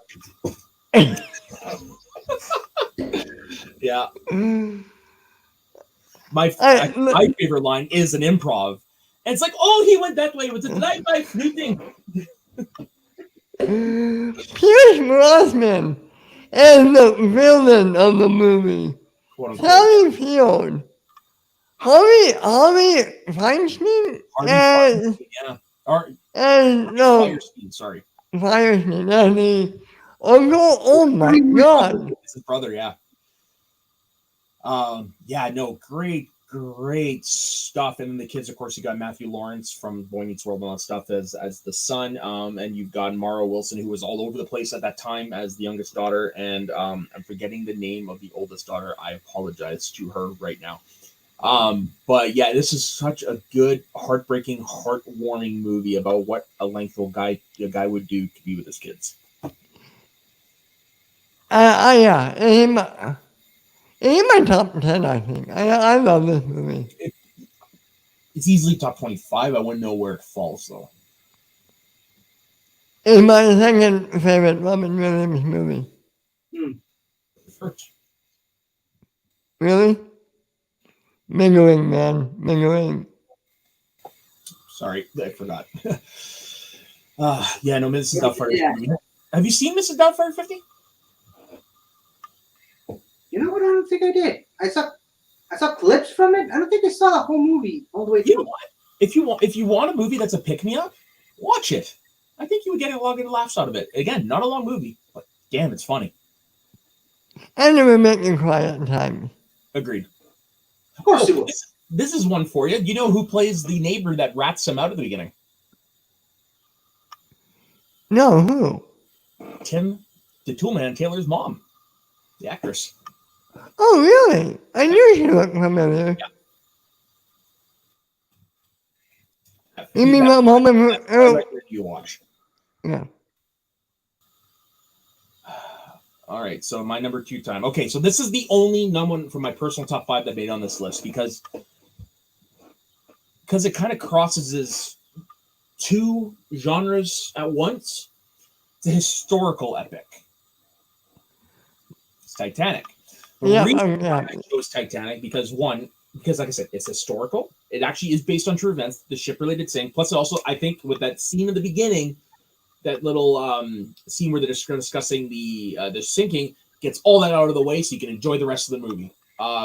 Yeah. My favorite line is an improv. And it's like, oh, he went that way with the drive-by fluting. Pierce Brosnan is the villain of the movie. Sally Field. Harvey Feinstein? Yeah. And no, Firestein, sorry. Feinstein and the uncle. Oh my god. It's his brother, yeah. Yeah, no, great stuff. And then the kids, of course, you got Matthew Lawrence from Boy Meets World and all that stuff as the son. And you've got Mara Wilson, who was all over the place at that time as the youngest daughter. And I'm forgetting the name of the oldest daughter. I apologize to her right now. But yeah, this is such a good, heartbreaking, heartwarming movie about what a lengthful guy would do to be with his kids. Yeah, in my top 10, I think. I love this movie. It's easily top 25. I wouldn't know where it falls, though. It's my second favorite Robin Williams movie. First. Really? Mingling, man. Mingling. Sorry, I forgot. Yeah, no, Mrs. Doubtfire. Yeah. Have you seen Mrs. Doubtfire 50? You know what? I don't think I did. I saw clips from it. I don't think I saw the whole movie all the way through. You know what? If you want a movie that's a pick-me-up, watch it. I think you would get a lot of laughs out of it. Again, not a long movie, but damn, it's funny. And it will make you cry at times. Agreed. Of course it will. This is one for you. You know who plays the neighbor that rats him out at the beginning? No, who? Tim, the Toolman, Taylor's mom, the actress. Oh, really? I knew she looked familiar. Yeah. You mean Mom Home and You watch. Yeah. All right, so my number 2 time. Okay, so this is the only one from my personal top 5 that made on this list because it kind of crosses 2 genres at once. It's a historical epic. It's Titanic. The reason I chose Titanic because like I said, it's historical. It actually is based on true events, the ship-related thing. Plus, also, I think with that scene in the beginning, that little scene where they're discussing the sinking, gets all that out of the way so you can enjoy the rest of the movie.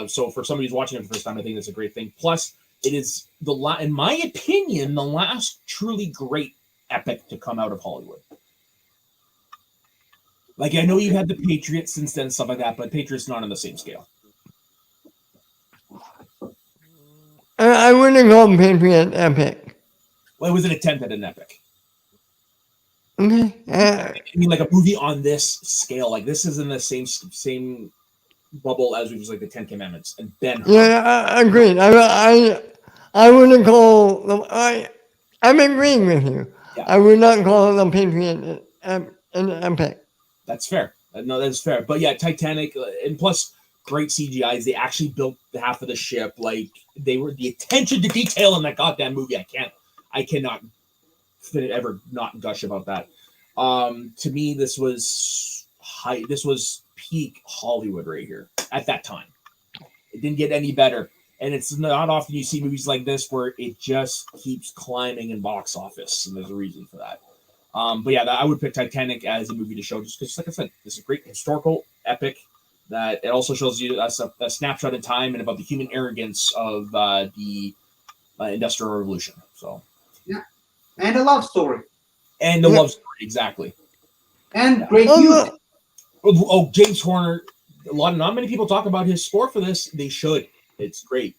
So for somebody who's watching it for the first time, I think that's a great thing. Plus, it is in my opinion, the last truly great epic to come out of Hollywood. Like, I know you've had the Patriot since then, stuff like that, but Patriot's not on the same scale. I wouldn't call Patriot epic. Well, it was an attempt at an epic. Okay. I mean, like a movie on this scale, like this is in the same bubble as we was like the Ten Commandments and Ben. Yeah, agreed. I wouldn't call them. I'm agreeing with you. Yeah. I would not call the Patriot an epic. That's fair. No, that's fair. But yeah, Titanic, and plus great CGIs. They actually built half of the ship. Like they were the attention to detail in that goddamn movie. I cannot ever not gush about that. To me, this was peak Hollywood right here at that time. It didn't get any better. And it's not often you see movies like this where it just keeps climbing in box office, and there's a reason for that. But yeah, I would pick Titanic as a movie to show, just because, like I said, this is a great historical epic that it also shows you a snapshot in time and about the human arrogance of the Industrial Revolution. So yeah, and a love story. And the love story, exactly. And great music. Oh, James Horner. Not many people talk about his score for this. They should. It's great.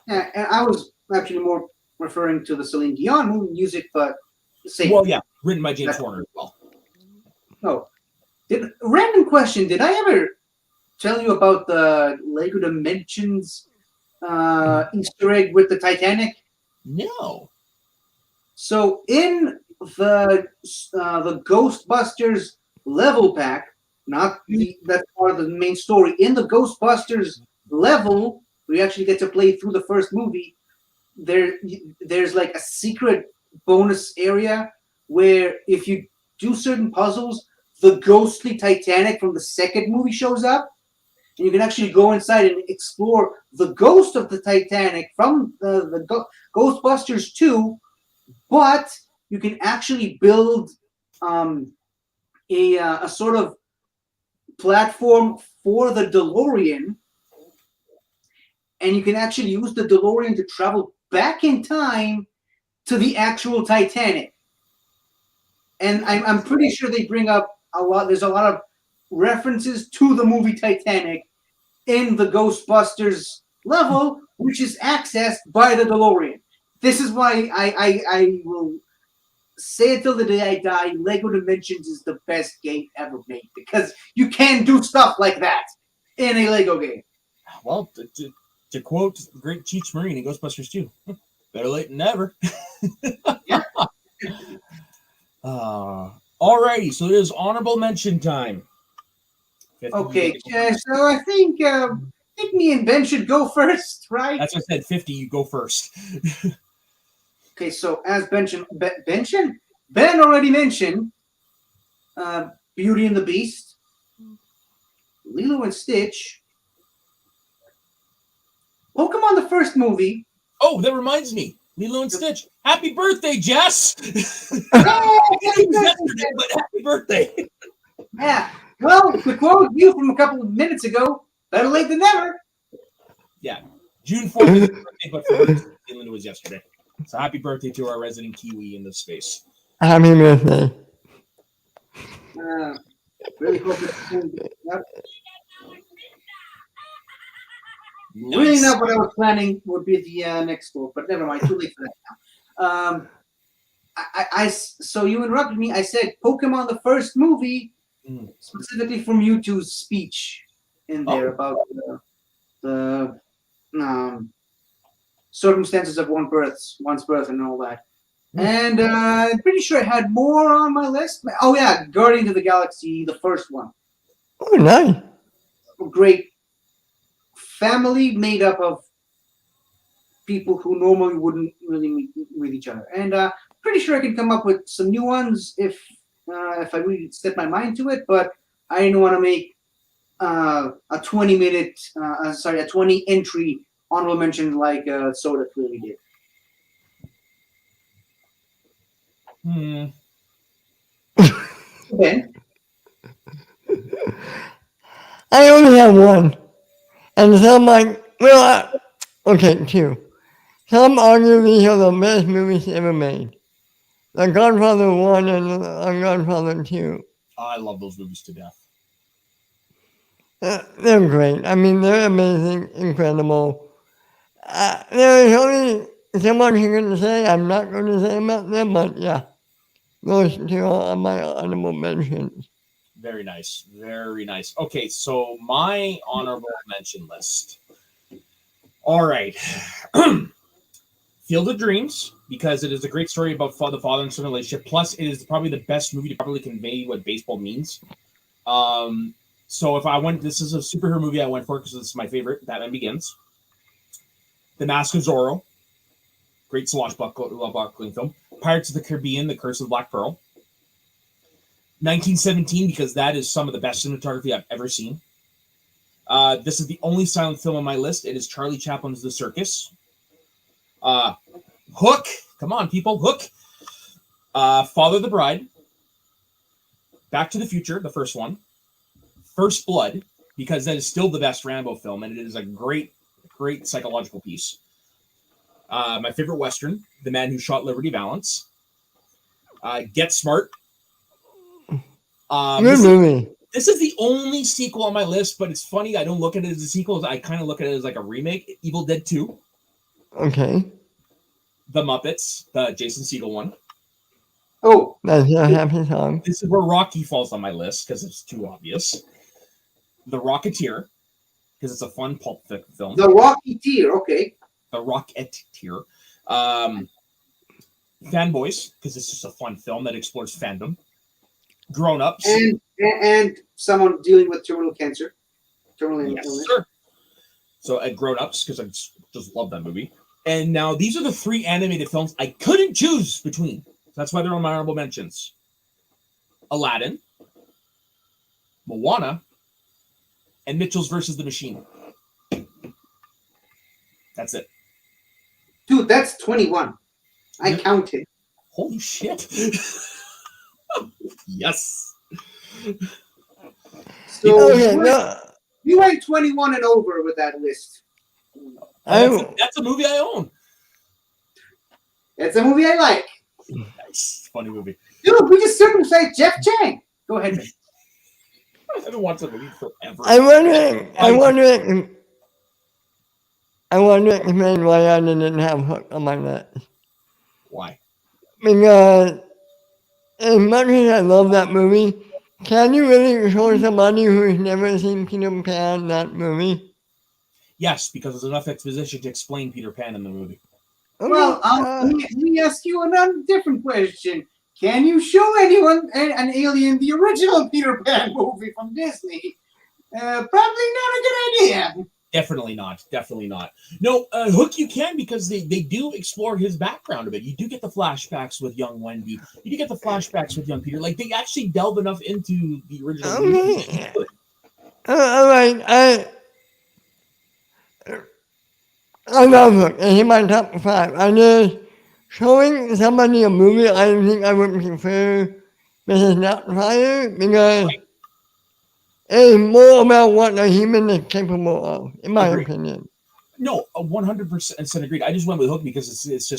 Yeah, and I was actually more referring to the Celine Dion music, but same. Well, yeah, written by James Horner as well. No. Random question. Did I ever tell you about the Lego Dimensions Easter egg with the Titanic? No. So in the Ghostbusters level pack, that's part of the main story. In the Ghostbusters level, we actually get to play through the first movie. There's like a secret bonus area where if you do certain puzzles, the ghostly Titanic from the second movie shows up, and you can actually go inside and explore the ghost of the Titanic from the Ghostbusters 2, but you can actually build a sort of platform for the DeLorean, and you can actually use the DeLorean to travel back in time to the actual Titanic. And I'm pretty sure they bring up there's a lot of references to the movie Titanic in the Ghostbusters level, which is accessed by the DeLorean. This is why I will say it till the day I die, Lego Dimensions is the best game ever made, because you can do stuff like that in a Lego game. Well, to quote the great Cheech Marine in Ghostbusters 2, better late than never. Yeah. Alrighty, so it is honorable mention time. Okay, so I think me and Ben should go first, right? That's what I said, 50, you go first. Okay, so as Ben already mentioned, Beauty and the Beast, Lilo and Stitch, Pokemon the first movie. Oh, that reminds me, Lilo and Stitch. Happy birthday, Jess! Yesterday, but happy birthday. Yeah, well, to quote you from a couple of minutes ago, better late than never. Yeah, June 4th is birthday, but for her, it was yesterday. So happy birthday to our resident Kiwi in this space. Happy birthday. Really hope it's Nice. Really not what I was planning would be the next goal, but never mind. Too late for that now. So you interrupted me. I said Pokemon the first movie, specifically from Mewtwo's speech in there about the circumstances of one's birth and all that. And I'm pretty sure I had more on my list. Oh yeah, Guardians of the Galaxy, the first one. Oh, nice. Great family made up of people who normally wouldn't really meet with each other. And pretty sure I can come up with some new ones if I really set my mind to it. But I didn't want to make a 20 entry honorable mention like Soda clearly did. Ben, I only have one. And some like, okay, two. Some argue these are the best movies ever made. The Godfather 1 and The Godfather 2. I love those movies to death. They're great. I mean, they're amazing, incredible. There is only so much you can say. I'm not going to say about them, but yeah. Those two are my honorable mentions. Very nice. Very nice. Okay, so my honorable mention list. All right. Field of Dreams, because it is a great story about the father and son relationship. Plus, it is probably the best movie to probably convey what baseball means. So if I went, this is a superhero movie I went for because it's my favorite, Batman Begins. The Mask of Zorro, great swashbuckling film. Pirates of the Caribbean, The Curse of the Black Pearl. 1917, because that is some of the best cinematography I've ever seen. This is the only silent film on my list. It is Charlie Chaplin's The Circus. Hook. Come on, people. Hook. Father the Bride. Back to the Future, the first one. First Blood, because that is still the best Rambo film, and it is a great, great psychological piece. My favorite Western, The Man Who Shot Liberty Valance. Get Smart. Good movie. This is the only sequel on my list, but it's funny. I don't look at it as a sequel. I kind of look at it as like a remake. Evil Dead 2. Okay. The Muppets, the Jason Segel one. oh, That's a happy song. This is where Rocky falls on my list because it's too obvious. The Rocketeer, because it's a fun pulp film. the Rocketeer. Okay. The Rocketeer. Fanboys, because it's just a fun film that explores fandom. Grown Ups. And someone dealing with terminal cancer. Terminal Yes, illness. sir. So at Grown Ups, because I just love that movie. And now these are the three animated films I couldn't choose between. That's why they're on my honorable mentions. Aladdin, Moana, and Mitchell's versus the Machine. That's it. Dude, that's 21. I Yeah. counted. Holy shit. Yes. So Okay, no, you went 21 and over with that list. That's a movie I own. It's a movie I like. Nice. Funny movie. Dude, we just circumcised Jeff Chang. Go ahead, man. I haven't watched that movie forever. I'm wondering why I didn't have Hook on my list. Why? Because as much as I love that movie, can you really show somebody who's never seen Peter Pan that movie? Yes, because there's enough exposition to explain Peter Pan in the movie. Okay, Well, let me ask you another different question. Can you show anyone an alien the original Peter Pan movie from Disney? Probably not a good idea. Definitely not. Definitely not. No, Hook you can because they do explore his background a bit. You do get the flashbacks with young Wendy. You do get the flashbacks with young Peter. Like, they actually delve enough into the original movie. Okay. All right, I love Hook. It's in my top 5. I just showing somebody a movie, I think I would prefer Mrs. Doubtfire because it's more about what a human is capable of, in my Agreed. opinion. No, 100% agreed. I just went with Hook because it's a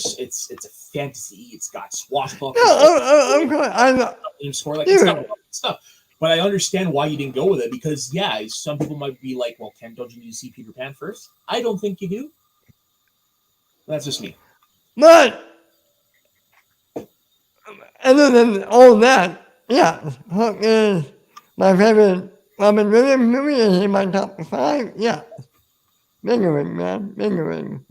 fantasy. It's got swashbuckling. No, of course. Score, like, it's got a lot of stuff. But I understand why you didn't go with it because, yeah, some people might be like, well, Ken, don't you need to see Peter Pan first? I don't think you do. That's just me. But other than all that, yeah, Hook is my favorite Robin Williams movie. Is in my top 5. Yeah, Bingering, man, Bingering.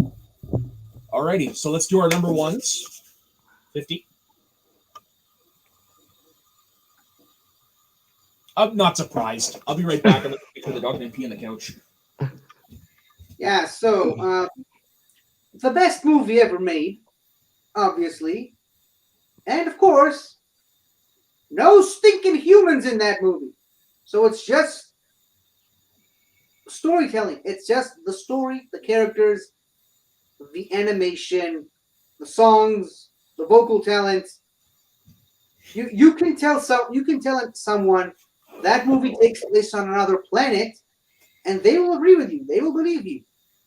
Alrighty, so let's do our number ones. 50. I'm not surprised. I'll be right back. I'm going to wait for the dog to pee on the couch. Yeah, so the best movie ever made, obviously. And of course, no stinking humans in that movie. So it's just storytelling. It's just the story, the characters, the animation, the songs, the vocal talent. You can tell someone that movie takes place on another planet, and they will agree with you. They will believe you.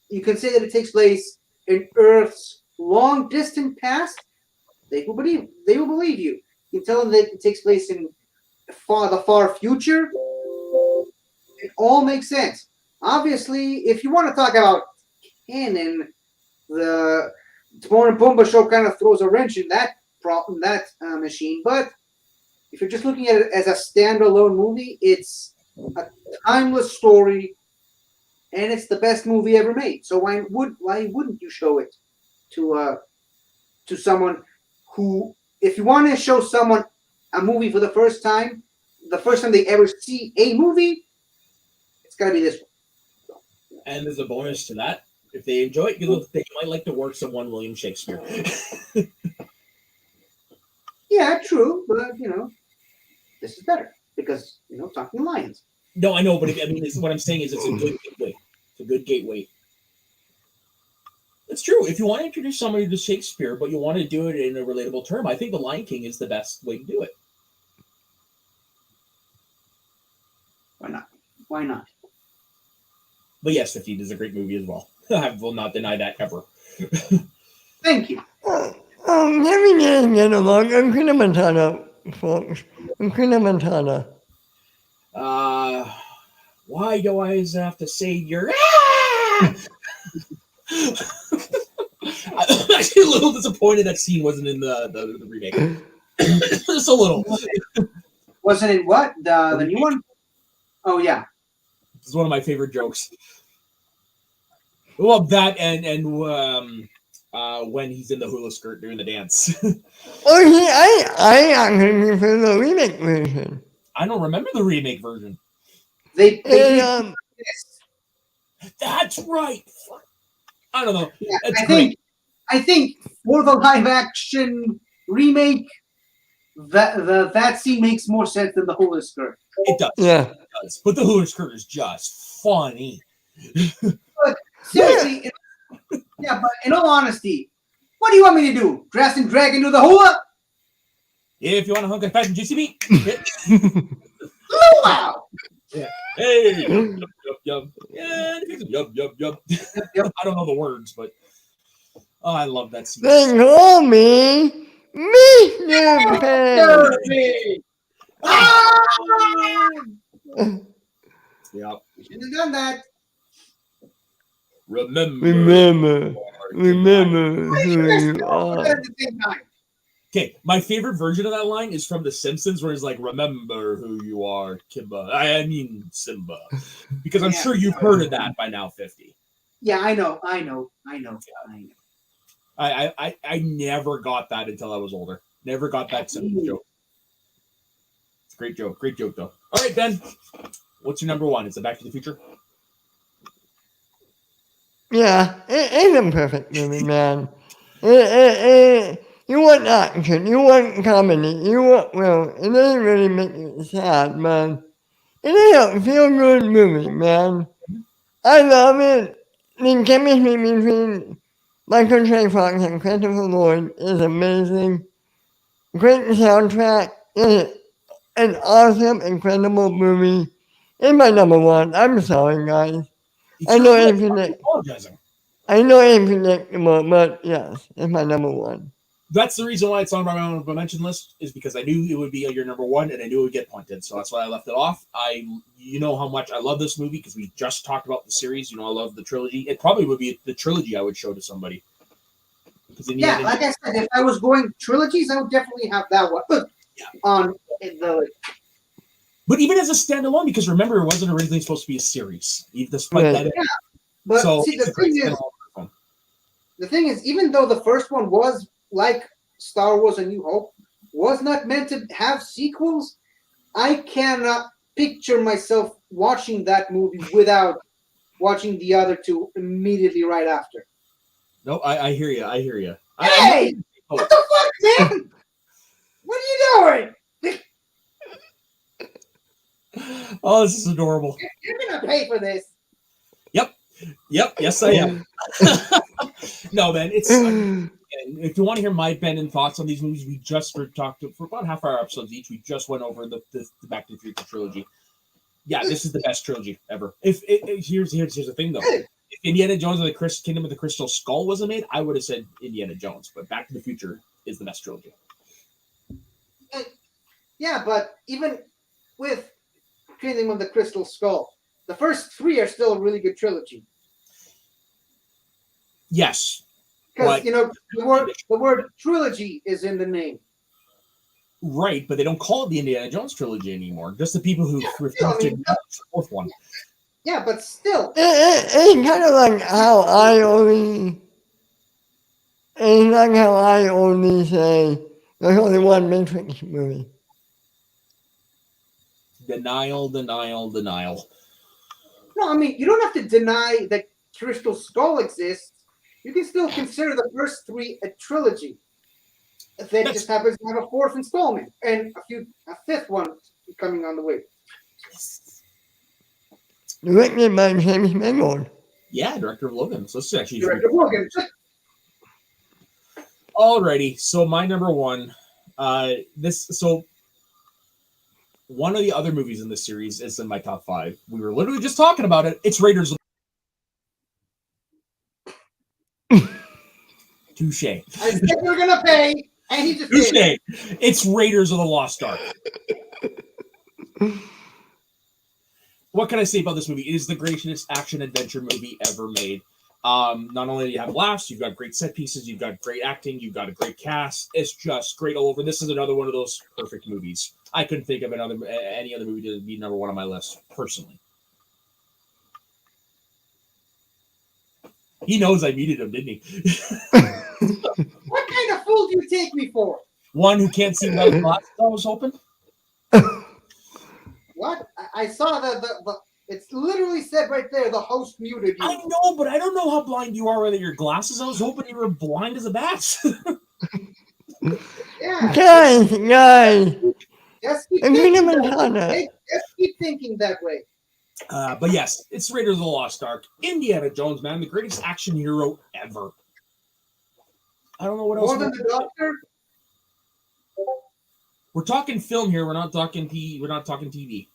You can say that it takes place in Earth's long distant past. They will believe. They will believe you. You can tell them that it takes place in the far future. It all makes sense. Obviously, if you want to talk about canon, the Timon and Pumbaa show kind of throws a wrench in that machine. But if you're just looking at it as a standalone movie, it's a timeless story, and it's the best movie ever made. So why wouldn't you show it to someone who, if you want to show someone a movie for the first time they ever see a movie, it's gotta be this one. And there's a bonus to that. If they enjoy it, they might like the works of one William Shakespeare. Yeah, true, but this is better because talking lions. No, I know, but what I'm saying is it's a good gateway. It's a good gateway. It's true. If you want to introduce somebody to Shakespeare, but you want to do it in a relatable term, I think The Lion King is the best way to do it. Why not? Why not? But yes, 15 is a great movie as well. I will not deny that ever. Thank you. Every day I get along. I'm Kuna Matata, folks. I'm Kuna Matata. Why do I always have to say you're... I'm actually a little disappointed that scene wasn't in the remake. Just a little. Wasn't it what? The new one? Oh yeah. This is one of my favorite jokes. Well, that and when he's in the hula skirt doing the dance. I actually prefer the remake version. I don't remember the remake version. They And, this. That's right. I don't know. Yeah, That's great. I think for the live action remake, that scene makes more sense than the hula skirt. It does. yeah. It does. But the hula skirt is just funny. But seriously, yeah, but in all honesty, what do you want me to do? Dress and drag into the hula? If you want a hunk of fat and juicy meat. Wow. Hey, yum, yum, yum. Yeah, yum, yum, yum. I don't know the words, but I love that scene. They call me Mr. Pan. Yeah. We shouldn't have done that. Remember Remember who you At are. the same time. Okay, my favorite version of that line is from The Simpsons, where he's like, "Remember who you are, Kimba." I mean Simba, because I'm Yeah. sure you've heard of that by now. 50. Yeah, I know. I never got that until I was older. Never got that Simpsons joke. It's a great joke. Great joke, though. All right, Ben. What's your number one? Is it Back to the Future? Yeah, it's a perfect movie, man. You want action, you want comedy, you want, well, it doesn't really make you sad, man. It is a feel-good movie, man. I love it. The chemistry between Michael J. Fox and Christopher Lloyd is amazing. Great soundtrack. It's an awesome, incredible movie. It's my number one. I'm sorry, guys. I know it's apologizing. unpredictable, but yes, it's my number one. That's the reason why it's on my honorable mention list, is because I knew it would be your number one, and I knew it would get pointed. So that's why I left it off. You know how much I love this movie because we just talked about the series. I love the trilogy. It probably would be the trilogy I would show to somebody. Yeah, like I said, if I was going trilogies, I would definitely have that one on the. But even as a standalone, because remember, it wasn't originally supposed to be a series. Despite Right. that, Yeah, but so see, it's a great standalone. the thing is, even though the first one was like Star Wars: A New Hope, was not meant to have sequels, I cannot picture myself watching that movie without watching the other two immediately right after. No, I hear you. I hear you. Hey, what the fuck, man? What are you doing? Oh, this is adorable. You're gonna pay for this. Yep. Yes, I am. No, man, it's. And if you want to hear my bend and thoughts on these movies, we just talked for about half our episodes each. We just went over the Back to the Future trilogy. Yeah, this is the best trilogy ever. Here's the thing though. If Indiana Jones and the Kingdom of the Crystal Skull wasn't made, I would have said Indiana Jones. But Back to the Future is the best trilogy. Yeah, but even with Kingdom of the Crystal Skull, the first three are still a really good trilogy. Yes. Because the word trilogy is in the name. Right, but they don't call it the Indiana Jones trilogy anymore. Just the people who refused to the fourth one. Yeah, but still. It's kind of like how I only. It's like how I only say there's only one Matrix movie. Denial. No, I mean, you don't have to deny that Crystal Skull exists. You can still consider the first three a trilogy. That just happens to have a fourth installment and a fifth one coming on the way. Directed by James Mangold. Yeah, director of Logan. So this is actually Director of Logan. Alrighty, so my number one. One of the other movies in this series is in my top 5. We were literally just talking about it. It's Raiders of Touche. I said you're gonna pay, and he just Touche. did. It's Raiders of the Lost Ark. What can I say about this movie? It is the greatest action adventure movie ever made. Not only do you have laughs, you've got great set pieces, you've got great acting, you've got a great cast. It's just great all over. This is another one of those perfect movies. I couldn't think of any other movie to be number one on my list, personally. He knows I muted him, didn't he? What kind of fool do you take me for? One who can't see without glasses, I was hoping. What? I saw the it's literally said right there, the host muted you. I know, but I don't know how blind you are with your glasses. I was hoping you were blind as a bat. Yeah. Guys. Just keep thinking that way. But yes, it's Raiders of the Lost Ark. Indiana Jones, man, the greatest action hero ever. I don't know what else. More than the Doctor? We're talking film here. We're not talking TV.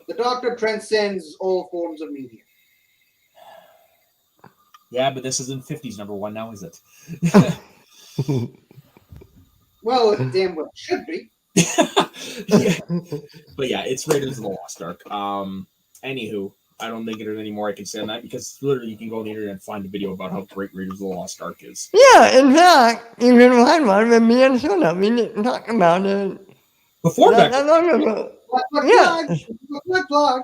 The Doctor transcends all forms of media. Yeah, but this isn't 50s number one now, is it? Well, it damn well should be. Yeah. But yeah, it's Raiders of the Lost Ark. Anywho, I don't think there's any more I can say on that because literally you can go on the internet and find a video about how great Raiders of the Lost Ark is. Yeah, in fact, you can find one with me and Sona. We didn't talk about it. Before Not back. that long ago. Yeah. Plug.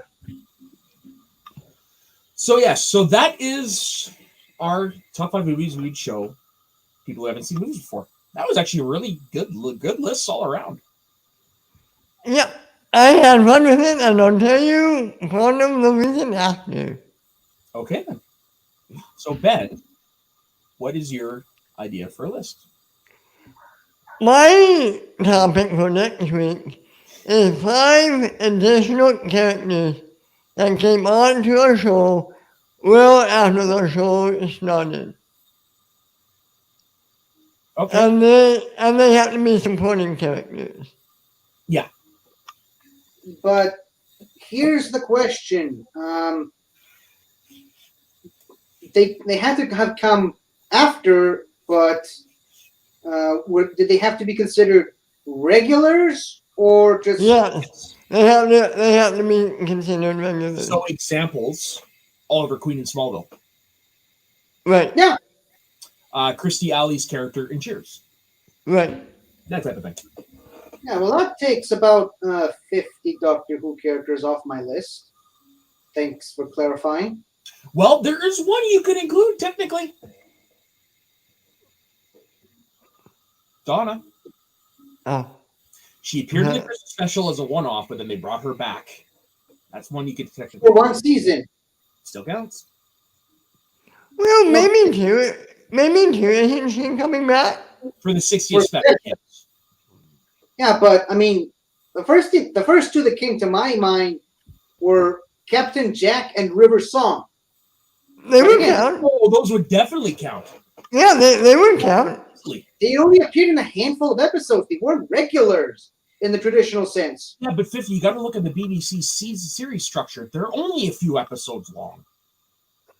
So yes, so that is our top 5 movies we'd show people who haven't seen movies before. That was actually a really good list all around. Yep. I had fun with it, and I'll tell you one of the reasons after. Okay then. So Ben, what is your idea for a list? My topic for next week is 5 additional characters that came on to our show well after the show started. Okay. And they have to be supporting characters. Yeah. But here's the question. They had to have come after, but did they have to be considered regulars or just? Yes, they have to be considered regulars. So examples: Oliver Queen in Smallville. Right. Yeah. Kirstie Alley's character in Cheers. Right. That type of thing. Yeah, well, that takes about 50 Doctor Who characters off my list. Thanks for clarifying. Well, there is one you could include, technically. Donna. Oh. She appeared in the Christmas special as a one-off, but then they brought her back. That's one you could technically... For one season. Still counts. Well, maybe two. Maybe two. Isn't she coming back? For the 60th special, yes. Yeah, but, I mean, the first two that came to my mind were Captain Jack and River Song. They would again, count. Oh, those would definitely count. Yeah, they would count. They only appeared in a handful of episodes. They weren't regulars in the traditional sense. Yeah, but 50, you got to look at the BBC series structure. They're only a few episodes long.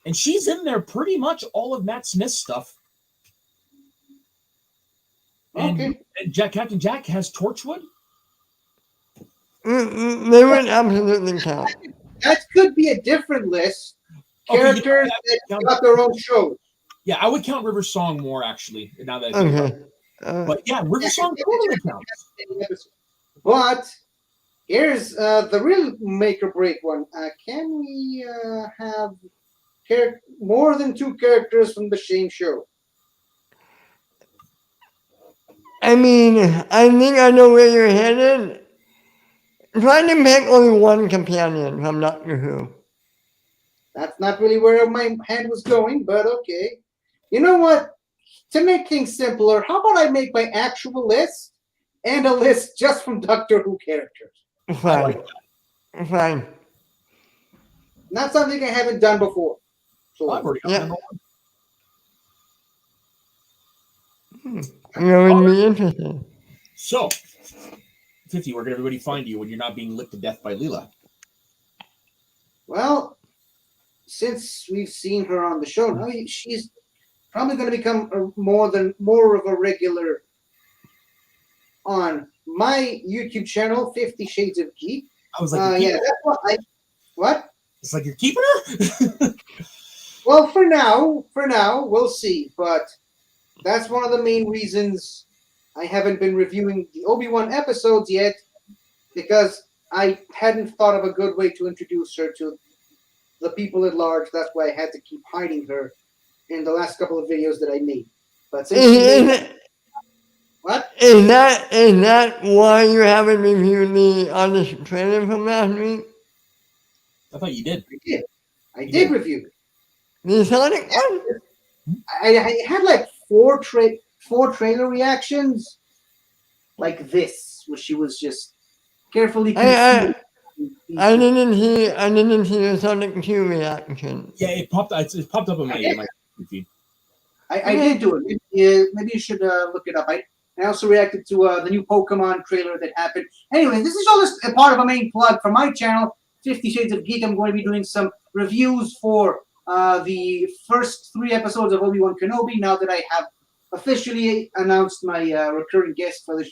And she's in there pretty much all of Matt Smith's stuff. And, Okay. and Captain Jack has Torchwood. They would absolutely count. That could be a different list. Okay, Characters that got their own shows. Yeah, I would count River Song more, actually, now that I think about it. Okay. But yeah, River Song totally counts. But here's the real make or break one. Can we have more than 2 characters from the same show? I mean, I think I know where you're headed. Try to pick only one companion from Doctor Who. That's not really where my head was going, but okay. You know what? To make things simpler, how about I make my actual list and a list just from Doctor Who characters? Fine. Fine. Not something I haven't done before. So I've already got Yeah. number one. That would be interesting. So, 50, where can everybody find you when you're not being licked to death by Leela? well, since we've seen her on the show now, she's probably going to become more of a regular on my YouTube channel, 50 Shades of Geek. I was like, Yeah, that's what. It's like you're keeping her? Well, for now, we'll see. But that's one of the main reasons I haven't been reviewing the Obi-Wan episodes yet, because I hadn't thought of a good way to introduce her to the people at large. That's why I had to keep hiding her in the last couple of videos that I made. But since she made what? Is that why you haven't reviewed the audition trailer from last week? I thought you did. I did review it. The Sonic one? I had like four trailer reactions like this, where she was just carefully I concealed. didn't see the Sonic 2 reaction. Yeah, it popped up on my feed. I did do it. Maybe you should look it up. I also reacted to the new Pokemon trailer that happened. Anyway, this is all just a part of a main plug for my channel, 50 Shades of Geek. I'm going to be doing some reviews for the first 3 episodes of Obi-Wan Kenobi, now that I have officially announced my recurring guest for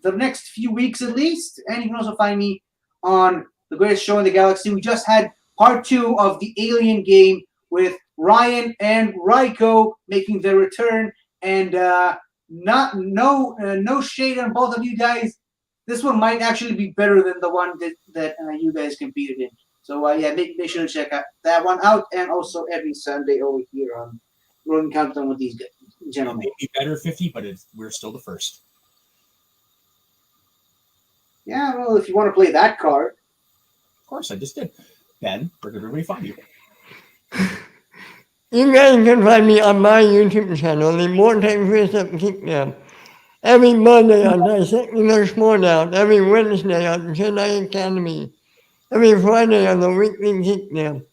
the next few weeks at least. And you can also find me on The Greatest Show in the Galaxy. We just had part 2 of the Alien game with Ryan and Raiko making their return, and no shade on both of you guys. This one might actually be better than the one that you guys competed in. So yeah, make sure to check that one out, and also every Sunday over here on Rolling Countdown with these guys, It gentlemen. may be better 50, but we're still the first. Yeah, well, if you want to play that card. Of course, I just did. Ben, where can everybody find you? You guys can find me on my YouTube channel, The Vortex of Geekdom. Every Monday on Dissecting the Smalldown, every Wednesday on Jedi Academy, every Friday on the Weekly Geekdom,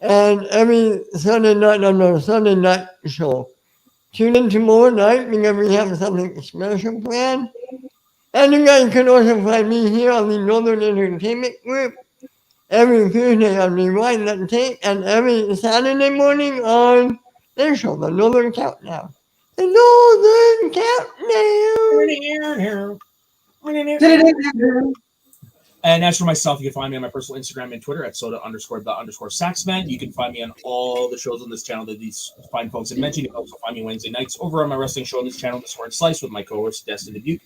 and every Sunday night on the Sunday Night Show. Tune in tomorrow night because we have something special planned. And you guys can also find me here on the Northern Entertainment Group every Tuesday on Rewind That Tape, and every Saturday morning on this show, The Northern Countdown. The Northern Countdown! And as for myself, you can find me on my personal Instagram and Twitter at soda_the_saxman. You can find me on all the shows on this channel that these fine folks have mentioned. You can also find me Wednesday nights over on my wrestling show on this channel, The Sword Slice, with my co-host, Destin Dubuque.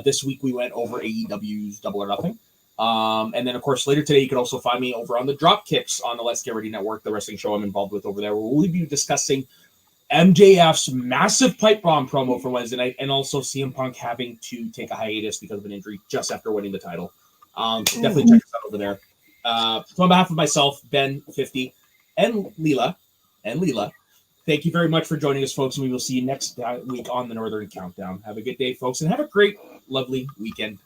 This week we went over AEW's Double or Nothing. And then, of course, later today, you can also find me over on the Dropkicks on the Let's Get Ready Network, the wrestling show I'm involved with over there, where we'll be discussing MJF's massive pipe bomb promo for Wednesday night, and also CM Punk having to take a hiatus because of an injury just after winning the title. Definitely check us out over there. So on behalf of myself, Ben, 50, and Leela, thank you very much for joining us, folks, and we will see you next week on the Northern Countdown. Have a good day, folks, and have a great, lovely weekend.